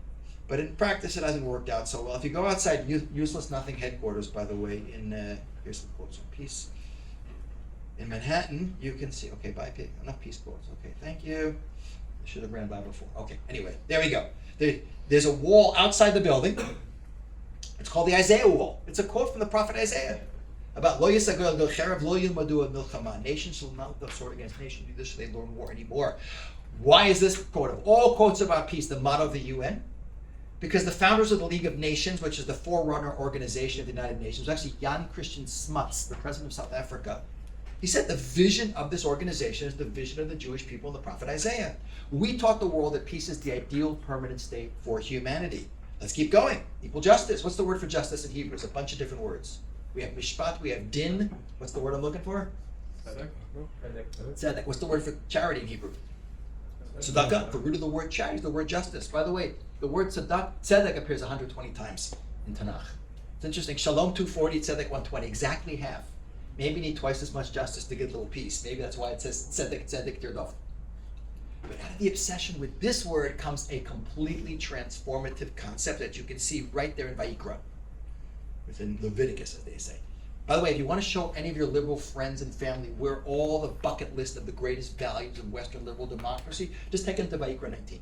But in practice, it hasn't worked out so well. If you go outside Useless Nothing headquarters, by the way, here's some quotes on peace. In Manhattan, you can see, okay, bye, enough peace quotes. Okay, thank you. I should have ran by before. Okay, anyway, there we go. There's a wall outside the building. It's called the Isaiah Wall. It's a quote from the prophet Isaiah about lo yisagol cherev lo yilmadu milchama. Nation shall not lift sword against nation, neither shall they learn war anymore. Why is this quote of all quotes about peace the motto of the UN? Because the founders of the League of Nations, which is the forerunner organization of the United Nations, was actually Jan Christian Smuts, the president of South Africa. He said the vision of this organization is the vision of the Jewish people and the prophet Isaiah. We taught the world that peace is the ideal permanent state for humanity. Let's keep going. Equal justice. What's the word for justice in Hebrew? It's a bunch of different words. We have mishpat, we have din. What's the word I'm looking for? Tzedek. What's the word for charity in Hebrew? Tzedakah. The root of the word charity is the word justice. By the way, the word tzedek appears 120 times in Tanakh. It's interesting. Shalom 240, tzedek 120, exactly half. Maybe you need twice as much justice to get a little peace. Maybe that's why it says tzedek tirdov. But out of the obsession with this word comes a completely transformative concept that you can see right there in Vayikra. Within Leviticus, as they say. By the way, if you want to show any of your liberal friends and family where all the bucket list of the greatest values of Western liberal democracy, just take them to Vayikra 19.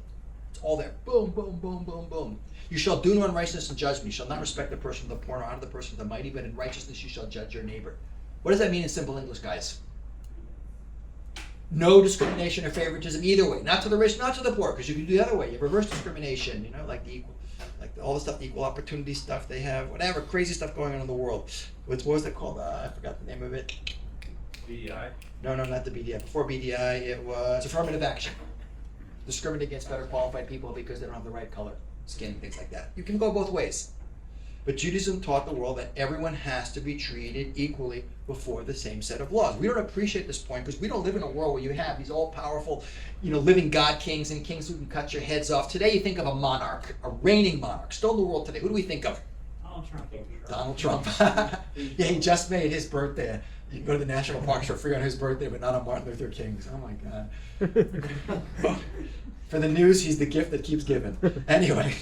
It's all there. Boom, boom, boom, boom, boom. You shall do no unrighteousness and judgment. You shall not respect the person of the poor, nor honor the person of the mighty, but in righteousness you shall judge your neighbor. What does that mean in simple English, guys? No discrimination or favoritism either way. Not to the rich, not to the poor, because you can do the other way. You have reverse discrimination, like the equal, like all the stuff, the equal opportunity stuff they have, whatever crazy stuff going on in the world. What was it called? I forgot the name of it. BDI? No, not the BDI. Before BDI, it was affirmative action. Discriminate against better qualified people because they don't have the right color, skin, things like that. You can go both ways. But Judaism taught the world that everyone has to be treated equally before the same set of laws. We don't appreciate this point because we don't live in a world where you have these all-powerful, living God kings and kings who can cut your heads off. Today you think of a monarch, a reigning monarch. Still in the world today. Who do we think of? Donald Trump. Yeah, he just made his birthday. You can go to the national parks for free on his birthday, but not on Martin Luther King's. Oh my God. For the news, he's the gift that keeps giving. Anyway.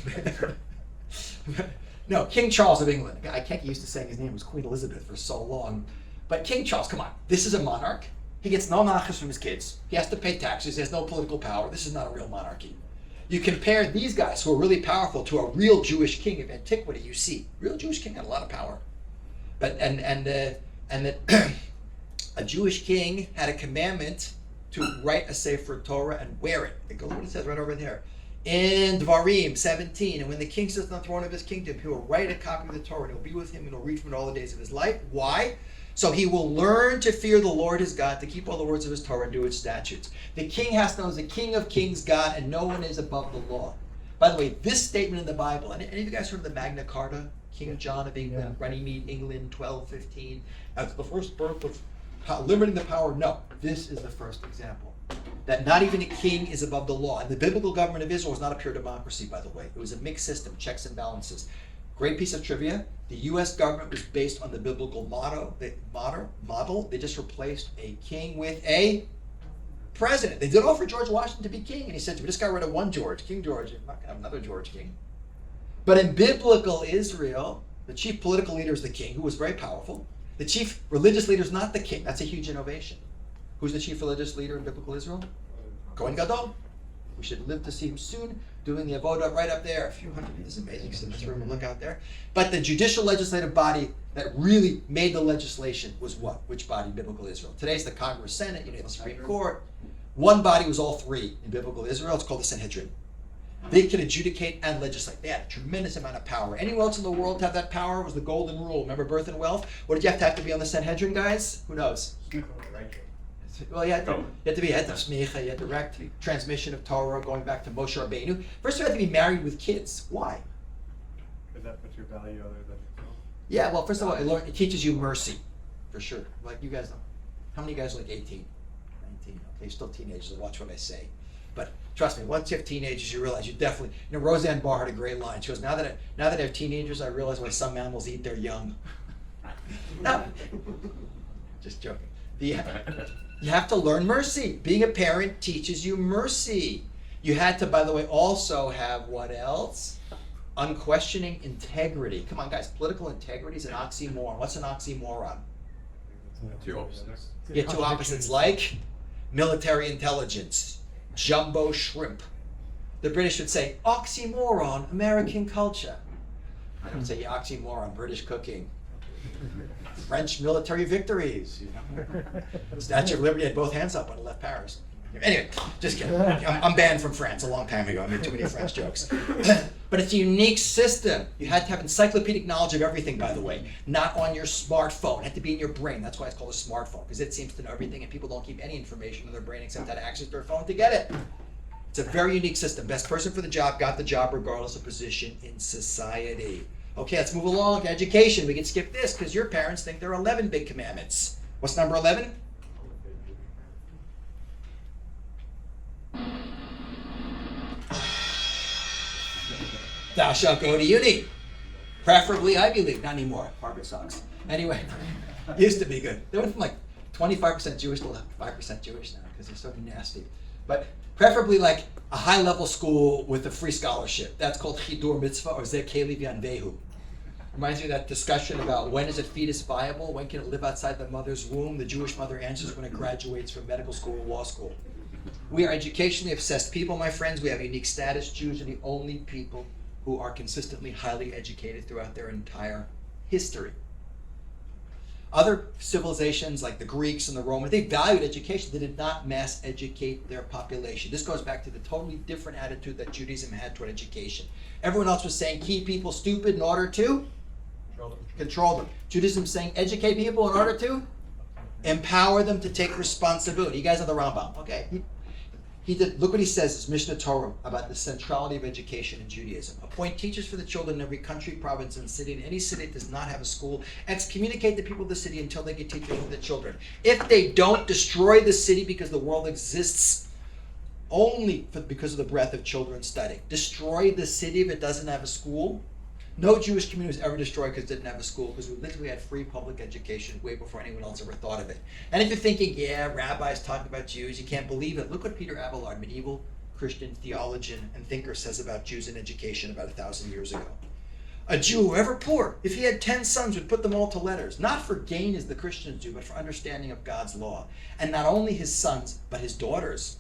No, King Charles of England. I can't get used to saying his name was Queen Elizabeth for so long. But King Charles, come on. This is a monarch. He gets no nachas from his kids. He has to pay taxes. He has no political power. This is not a real monarchy. You compare these guys who are really powerful to a real Jewish king of antiquity, you see. Real Jewish king had a lot of power. But and that a Jewish king had a commandment to write a Sefer Torah and wear it. Look what it says right over there. In Dvarim 17, and when the king sits on the throne of his kingdom, he will write a copy of the Torah, and it will be with him, and he'll read from it all the days of his life. Why? So he will learn to fear the Lord his God, to keep all the words of his Torah and do its statutes. The king has to know the King of Kings God, and no one is above the law. By the way, this statement in the Bible, any of you guys heard of the Magna Carta? King John of England, Runnymede, England, 1215. That's the first birth of limiting the power. No, this is the first example. That not even a king is above the law. And the biblical government of Israel was not a pure democracy, by the way. It was a mixed system, checks and balances. Great piece of trivia. The U.S. government was based on the biblical model. They just replaced a king with a president. They did offer George Washington to be king, and he said, we just got rid of one George, King George. You're not going to have another George king. But in biblical Israel, the chief political leader is the king, who was very powerful. The chief religious leader is not the king. That's a huge innovation. Who's the chief religious leader in biblical Israel? Kohen Gadol. We should live to see him soon, doing the avodah right up there. A few hundred, this is amazing. Sit in this room and look out there. But the judicial legislative body that really made the legislation was what? Which body in biblical Israel? Today's the Congress, Senate, the Supreme Court. One body was all three in biblical Israel. It's called the Sanhedrin. They could adjudicate and legislate. They had a tremendous amount of power. Anyone else in the world to have that power was the golden rule. Remember birth and wealth? What did you have to be on the Sanhedrin, guys? Who knows? Well, you had to be head of smicha, you had direct transmission of Torah going back to Moshe Rabbeinu. First, you had to be married with kids. Why? Because that puts your value other than yourself. Yeah, well, first of all, it teaches you mercy, for sure. Like you guys know. How many guys are like 18, 19? Okay, still teenagers, so watch what I say. But trust me, once you have teenagers, you realize you definitely, Roseanne Barr had a great line. She goes, now that I have teenagers, I realize why some mammals eat their young. No, just joking. You have to learn mercy. Being a parent teaches you mercy. You had to, by the way, also have what else? Unquestioning integrity. Come on, guys. Political integrity is an oxymoron. What's an oxymoron? Two opposites. You get two opposites like military intelligence, jumbo shrimp. The British would say, oxymoron, American culture. I don't say oxymoron, British cooking. French military victories. Statue of Liberty had both hands up when it left Paris. Anyway, just kidding. I'm banned from France a long time ago. I made too many French jokes. But it's a unique system. You had to have encyclopedic knowledge of everything, by the way. Not on your smartphone. It had to be in your brain. That's why it's called a smartphone, because it seems to know everything, and people don't keep any information in their brain except how to access their phone to get it. It's a very unique system. Best person for the job got the job regardless of position in society. Okay, let's move along to education. We can skip this because your parents think there are 11 big commandments. What's number 11? Thou shalt go to uni. Preferably Ivy League. Not anymore. Harvard sucks. Anyway, used to be good. They went from like 25% Jewish to 5% Jewish now because they're so nasty. But preferably like a high-level school with a free scholarship. That's called Chidur Mitzvah or Zeh Keli V'Anvehu. Reminds me of that discussion about when is a fetus viable? When can it live outside the mother's womb? The Jewish mother answers when it graduates from medical school or law school. We are educationally obsessed people, my friends. We have a unique status. Jews are the only people who are consistently highly educated throughout their entire history. Other civilizations like the Greeks and the Romans, they valued education. They did not mass educate their population. This goes back to the totally different attitude that Judaism had toward education. Everyone else was saying keep people stupid in order to control them. Judaism is saying educate people in order to empower them to take responsibility. You guys know the Rambam, okay? He did. Look what he says, it's Mishnah Torah, about the centrality of education in Judaism. Appoint teachers for the children in every country, province, and city. In any city that does not have a school, excommunicate the people of the city until they get teachers for the children. If they don't, destroy the city, because the world exists only because of the breath of children studying. Destroy the city if it doesn't have a school. No Jewish community was ever destroyed because it didn't have a school, because we literally had free public education way before anyone else ever thought of it. And if you're thinking, yeah, rabbis talking about Jews, you can't believe it. Look what Peter Abelard, medieval Christian theologian and thinker, says about Jews and education about 1,000 years ago. A Jew, however poor, if he had 10 sons, would put them all to letters, not for gain as the Christians do, but for understanding of God's law. And not only his sons, but his daughters.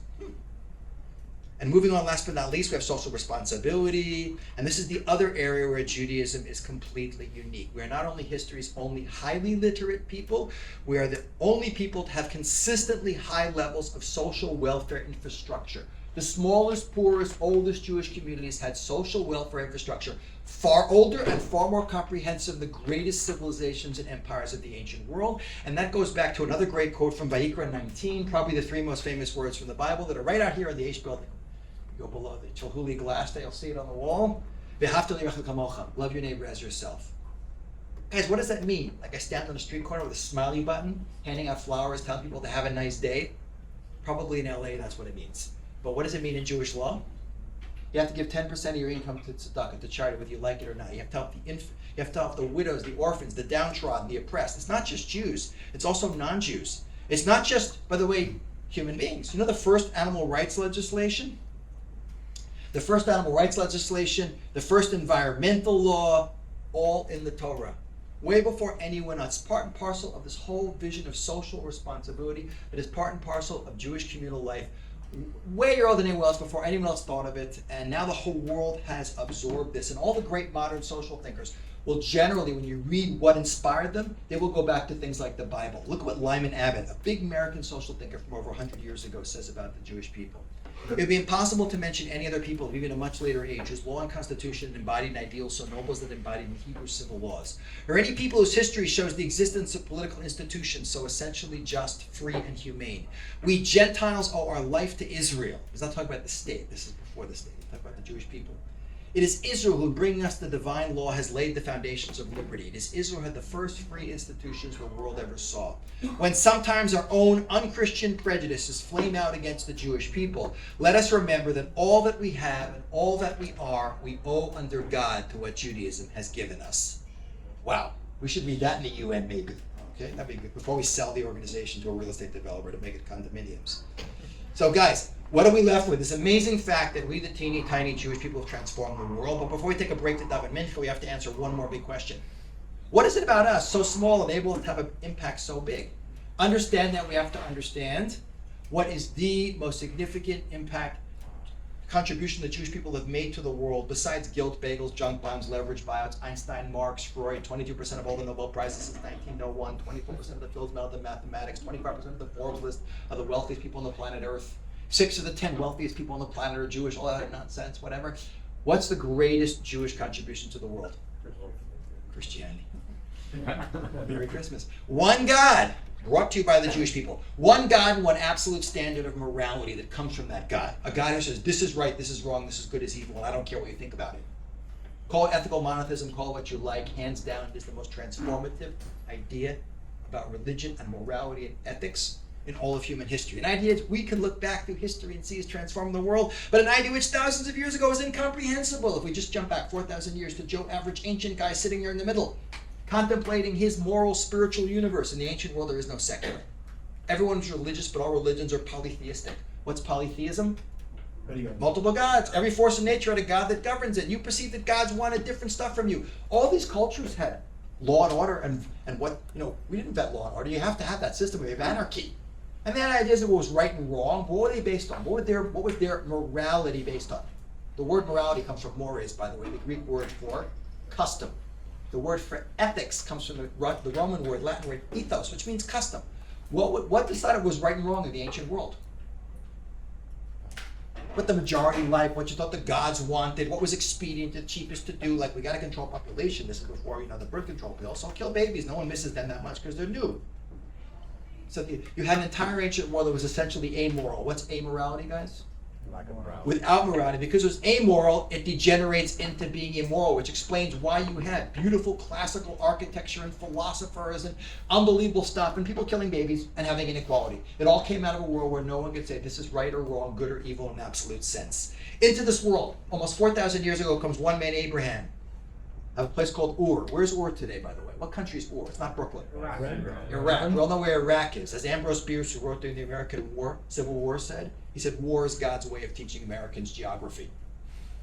And moving on, last but not least, we have social responsibility. And this is the other area where Judaism is completely unique. We are not only history's only highly literate people, we are the only people to have consistently high levels of social welfare infrastructure. The smallest, poorest, oldest Jewish communities had social welfare infrastructure far older and far more comprehensive than the greatest civilizations and empires of the ancient world. And that goes back to another great quote from Vayikra 19, probably the three most famous words from the Bible that are right out here on the Aish building. Go below the Chilhuli glass there, you'll see it on the wall. Love your neighbor as yourself. Guys, what does that mean? Like I stand on a street corner with a smiley button, handing out flowers, telling people to have a nice day? Probably in LA, that's what it means. But what does it mean in Jewish law? You have to give 10% of your income to tzedakah, to charity, whether you like it or not. You have to help you have to help the widows, the orphans, the downtrodden, the oppressed. It's not just Jews. It's also non-Jews. It's not just, by the way, human beings. You know the first animal rights legislation? The first animal rights legislation, the first environmental law, all in the Torah. Way before anyone else. Part and parcel of this whole vision of social responsibility that is part and parcel of Jewish communal life. Way earlier than anyone else, before anyone else thought of it. And now the whole world has absorbed this. And all the great modern social thinkers will generally, when you read what inspired them, they will go back to things like the Bible. Look at what Lyman Abbott, a big American social thinker from over 100 years ago, says about the Jewish people. It would be impossible to mention any other people of even a much later age whose law and constitution embodied an ideal so noble as that embodied in Hebrew civil laws, or any people whose history shows the existence of political institutions so essentially just, free, and humane. We Gentiles owe our life to Israel. He's not talking about the state. This is before the state. He's talking about the Jewish people. It is Israel who, bringing us the divine law, has laid the foundations of liberty. It is Israel who had the first free institutions the world ever saw. When sometimes our own unchristian prejudices flame out against the Jewish people, let us remember that all that we have and all that we are, we owe under God to what Judaism has given us. Wow. We should read that in the UN maybe. Okay, that'd be good. Before we sell the organization to a real estate developer to make it condominiums. So guys, what are we left with? This amazing fact that we, the teeny tiny Jewish people, have transformed the world. But before we take a break to David Mincha, we have to answer one more big question. What is it about us so small and able to have an impact so big? Understand that we have to understand what is the most significant impact, contribution the Jewish people have made to the world, besides guilt, bagels, junk bombs, leverage buyouts, Einstein, Marx, Freud, 22% of all the Nobel Prizes since 1901, 24% of the Fields Medal in mathematics, 25% of the Forbes list of the wealthiest people on the planet Earth, 6 of the 10 wealthiest people on the planet are Jewish, all that nonsense, whatever. What's the greatest Jewish contribution to the world? Christianity. Merry Christmas. One God, brought to you by the Jewish people. One God and one absolute standard of morality that comes from that God. A God who says, this is right, this is wrong, this is good, this is evil, and I don't care what you think about it. Call it ethical monotheism, call it what you like. Hands down, it is the most transformative idea about religion and morality and ethics in all of human history. An idea that we can look back through history and see is transforming the world, but an idea which thousands of years ago was incomprehensible. If we just jump back 4,000 years to Joe Average, ancient guy sitting here in the middle, contemplating his moral, spiritual universe. In the ancient world, there is no secular. Everyone's religious, but all religions are polytheistic. What's polytheism? Multiple gods. Every force in nature had a god that governs it. You perceive that gods wanted different stuff from you. All these cultures had law and order, and what, we didn't vet law and order. You have to have that system. We have anarchy. And then ideas of what was right and wrong, what were they based on? What was their morality based on? The word morality comes from mores, by the way, the Greek word for custom. The word for ethics comes from the Roman word, Latin word ethos, which means custom. What decided was right and wrong in the ancient world? What the majority liked, what you thought the gods wanted, what was expedient and cheapest to do, like we got to control population. This is before, the birth control pill, so kill babies. No one misses them that much because they're new. So you had an entire ancient world that was essentially amoral. What's amorality, guys? Without morality, because it was amoral, it degenerates into being immoral, which explains why you had beautiful classical architecture and philosophers and unbelievable stuff and people killing babies and having inequality. It all came out of a world where no one could say this is right or wrong, good or evil in absolute sense. Into this world, almost 4,000 years ago, comes one man, Abraham, of a place called Ur. Where's Ur today, by the way? What country is Ur? It's not Brooklyn. Iraq. We all know where Iraq is. As Ambrose Bierce, who wrote during the American War, Civil War, said, he said, war is God's way of teaching Americans geography.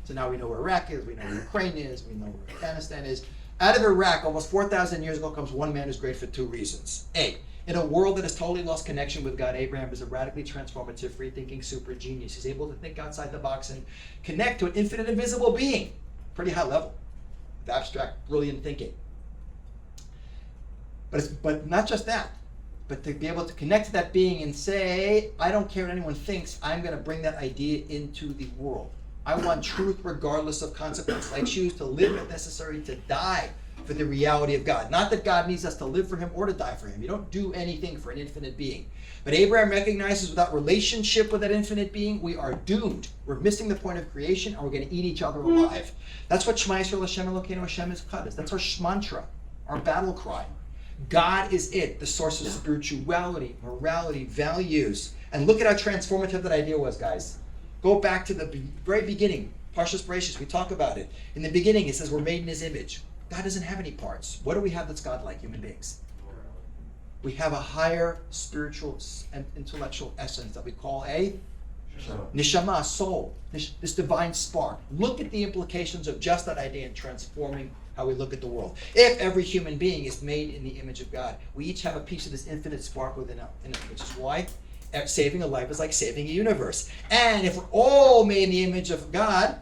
So now we know where Iraq is, we know where Ukraine is, we know where Afghanistan is. Out of Iraq, almost 4,000 years ago, comes one man who's great for two reasons. A, in a world that has totally lost connection with God, Abraham is a radically transformative, free-thinking super genius. He's able to think outside the box and connect to an infinite, invisible being. Pretty high level of abstract, brilliant thinking. But not just that, but to be able to connect to that being and say, I don't care what anyone thinks, I'm going to bring that idea into the world. I want truth regardless of consequence. I choose to live if necessary, to die for the reality of God. Not that God needs us to live for him or to die for him. You don't do anything for an infinite being. But Abraham recognizes without relationship with that infinite being, we are doomed. We're missing the point of creation and we're going to eat each other alive. That's what Shema Yisrael Hashem Elokeinu Hashem Echad is. That's our mantra, our battle cry. God is it, the source of spirituality, morality, values. And look at how transformative that idea was, guys. Go back to the very beginning. Parshas Bereshis, we talk about it. In the beginning, it says we're made in his image. God doesn't have any parts. What do we have that's God-like, human beings? We have a higher spiritual and intellectual essence that we call a neshama, soul, this divine spark. Look at the implications of just that idea in transforming how we look at the world. If every human being is made in the image of God, we each have a piece of this infinite spark within us, which is why saving a life is like saving a universe. And if we're all made in the image of God,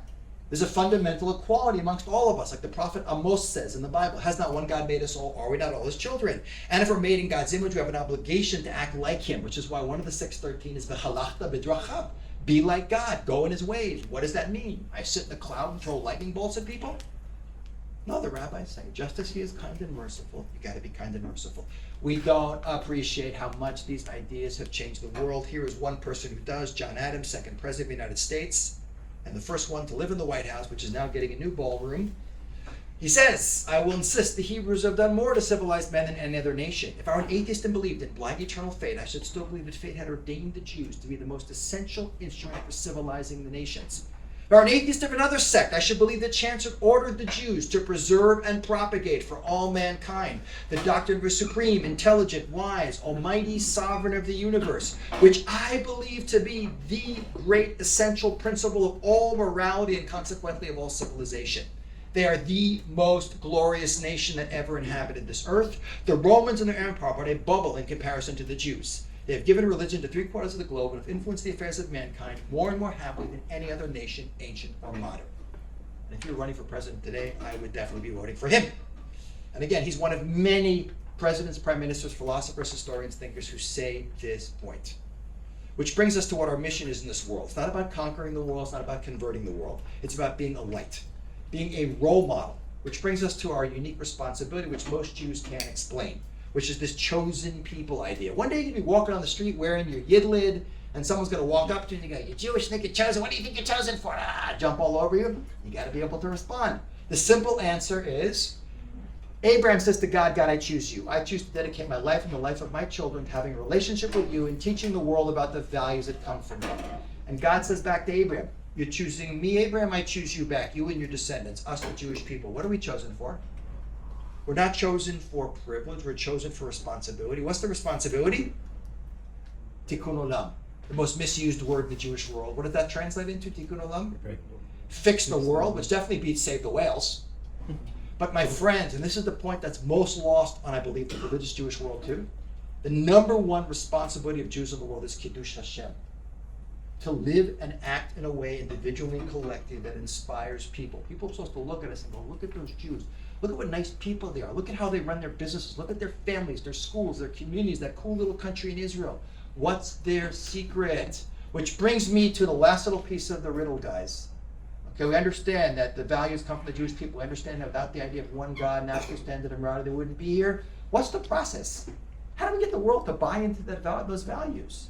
there's a fundamental equality amongst all of us. Like the prophet Amos says in the Bible, has not one God made us all? Are we not all his children? And if we're made in God's image, we have an obligation to act like him, which is why one of the 613 is v'halachta b'drachav. Be like God, go in his ways. What does that mean? I sit in a cloud and throw lightning bolts at people? No, the rabbis say, just as he is kind and merciful, you got to be kind and merciful. We don't appreciate how much these ideas have changed the world. Here is one person who does, John Adams, second president of the United States, and the first one to live in the White House, which is now getting a new ballroom. He says, I will insist the Hebrews have done more to civilize men than any other nation. If I were an atheist and believed in blind eternal fate, I should still believe that fate had ordained the Jews to be the most essential instrument for civilizing the nations. If I were an atheist of another sect, I should believe that chance had ordered the Jews to preserve and propagate for all mankind the doctrine of a supreme, intelligent, wise, almighty sovereign of the universe, which I believe to be the great essential principle of all morality and consequently of all civilization. They are the most glorious nation that ever inhabited this earth. The Romans and their empire are a bubble in comparison to the Jews. They have given religion to 3/4 of the globe and have influenced the affairs of mankind more and more happily than any other nation, ancient or modern. And if you're running for president today, I would definitely be voting for him. And again, he's one of many presidents, prime ministers, philosophers, historians, thinkers who say this point. Which brings us to what our mission is in this world. It's not about conquering the world, it's not about converting the world. It's about being a light, being a role model, which brings us to our unique responsibility, which most Jews can't explain, which is this chosen people idea. One day you'll be walking on the street wearing your yidlid, and someone's going to walk up to you and you go, you're Jewish, think you're chosen, what do you think you're chosen for? Jump all over you. You got to be able to respond. The simple answer is, Abraham says to God, God, I choose you. I choose to dedicate my life and the life of my children to having a relationship with you and teaching the world about the values that come from you. And God says back to Abraham, you're choosing me, Abraham, I choose you back, you and your descendants, us the Jewish people. What are we chosen for? We're not chosen for privilege, we're chosen for responsibility. What's the responsibility? Tikkun olam, the most misused word in the Jewish world. What did that translate into, Tikkun Olam? Fix the world, which definitely beats save the whales. But my friends, and this is the point that's most lost on, I believe, the religious Jewish world too, the number one responsibility of Jews in the world is Kiddush Hashem. To live and act in a way individually and collectively that inspires people. People are supposed to look at us and go, look at those Jews. Look at what nice people they are. Look at how they run their businesses. Look at their families, their schools, their communities, that cool little country in Israel. What's their secret? Which brings me to the last little piece of the riddle, guys. Okay, we understand that the values come from the Jewish people. We understand that without the idea of one God, national standard, and morality, they wouldn't be here. What's the process? How do we get the world to buy into those values?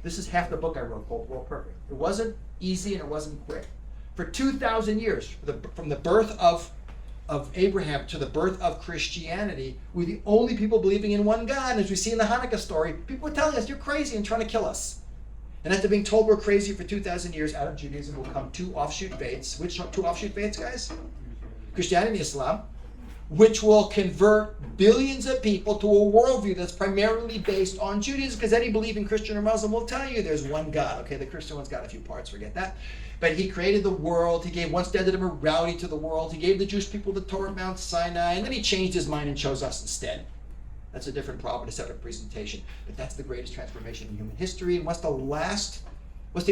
This is half the book I wrote called WorldPerfect. It wasn't easy and it wasn't quick. For 2,000 years, from the birth of Abraham to the birth of Christianity, we're the only people believing in one God. And as we see in the Hanukkah story, people were telling us, you're crazy and trying to kill us. And after being told we're crazy for 2,000 years, out of Judaism will come two offshoot faiths. Which two offshoot faiths, guys? Christianity and Islam, which will convert billions of people to a worldview that's primarily based on Judaism, because any believing Christian or Muslim will tell you there's one God. Okay, the Christian one's got a few parts, forget that. But he created the world, he gave one standard of morality to the world, he gave the Jewish people the Torah at Mount Sinai, and then he changed his mind and chose us instead. That's a different problem, a separate presentation. But that's the greatest transformation in human history. And what's the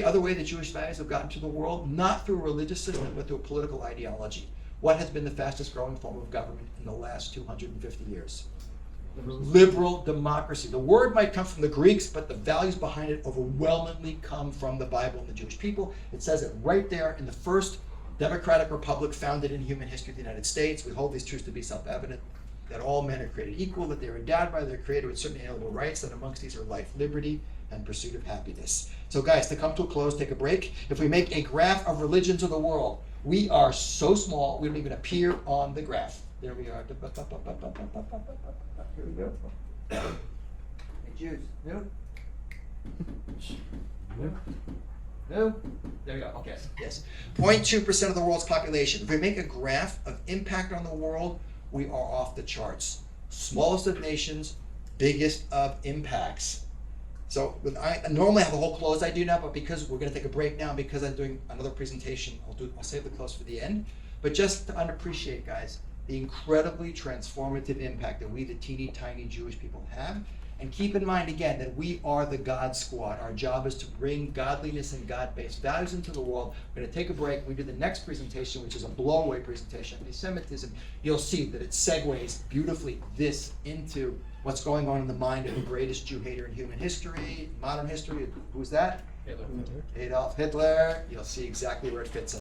other way the Jewish values have gotten to the world? Not through a religious system, but through a political ideology. What has been the fastest growing form of government in the last 250 years? Liberal democracy. The word might come from the Greeks, but the values behind it overwhelmingly come from the Bible and the Jewish people. It says it right there in the first democratic republic founded in human history of the United States. We hold these truths to be self-evident, that all men are created equal, that they are endowed by their Creator with certain inalienable rights, that amongst these are life, liberty, and pursuit of happiness. So guys, to come to a close, take a break. If we make a graph of religions of the world, we are so small, we don't even appear on the graph. There we are. Here we go. Hey, Jews. No? No? There we go. Okay. Yes. 0.2% of the world's population. If we make a graph of impact on the world, we are off the charts. Smallest of nations, biggest of impacts. So I normally have a whole close I do now, but because we're going to take a break now, because I'm doing another presentation, I'll save the close for the end. But just to unappreciate, guys, the incredibly transformative impact that we, the teeny tiny Jewish people, have. And keep in mind again that we are the God Squad. Our job is to bring godliness and God-based values into the world. We're going to take a break. When we do the next presentation, which is a blow-away presentation on anti-Semitism, you'll see that it segues beautifully this into what's going on in the mind of the greatest Jew hater in human history, modern history. Who's that? Hitler. Adolf Hitler. You'll see exactly where it fits in.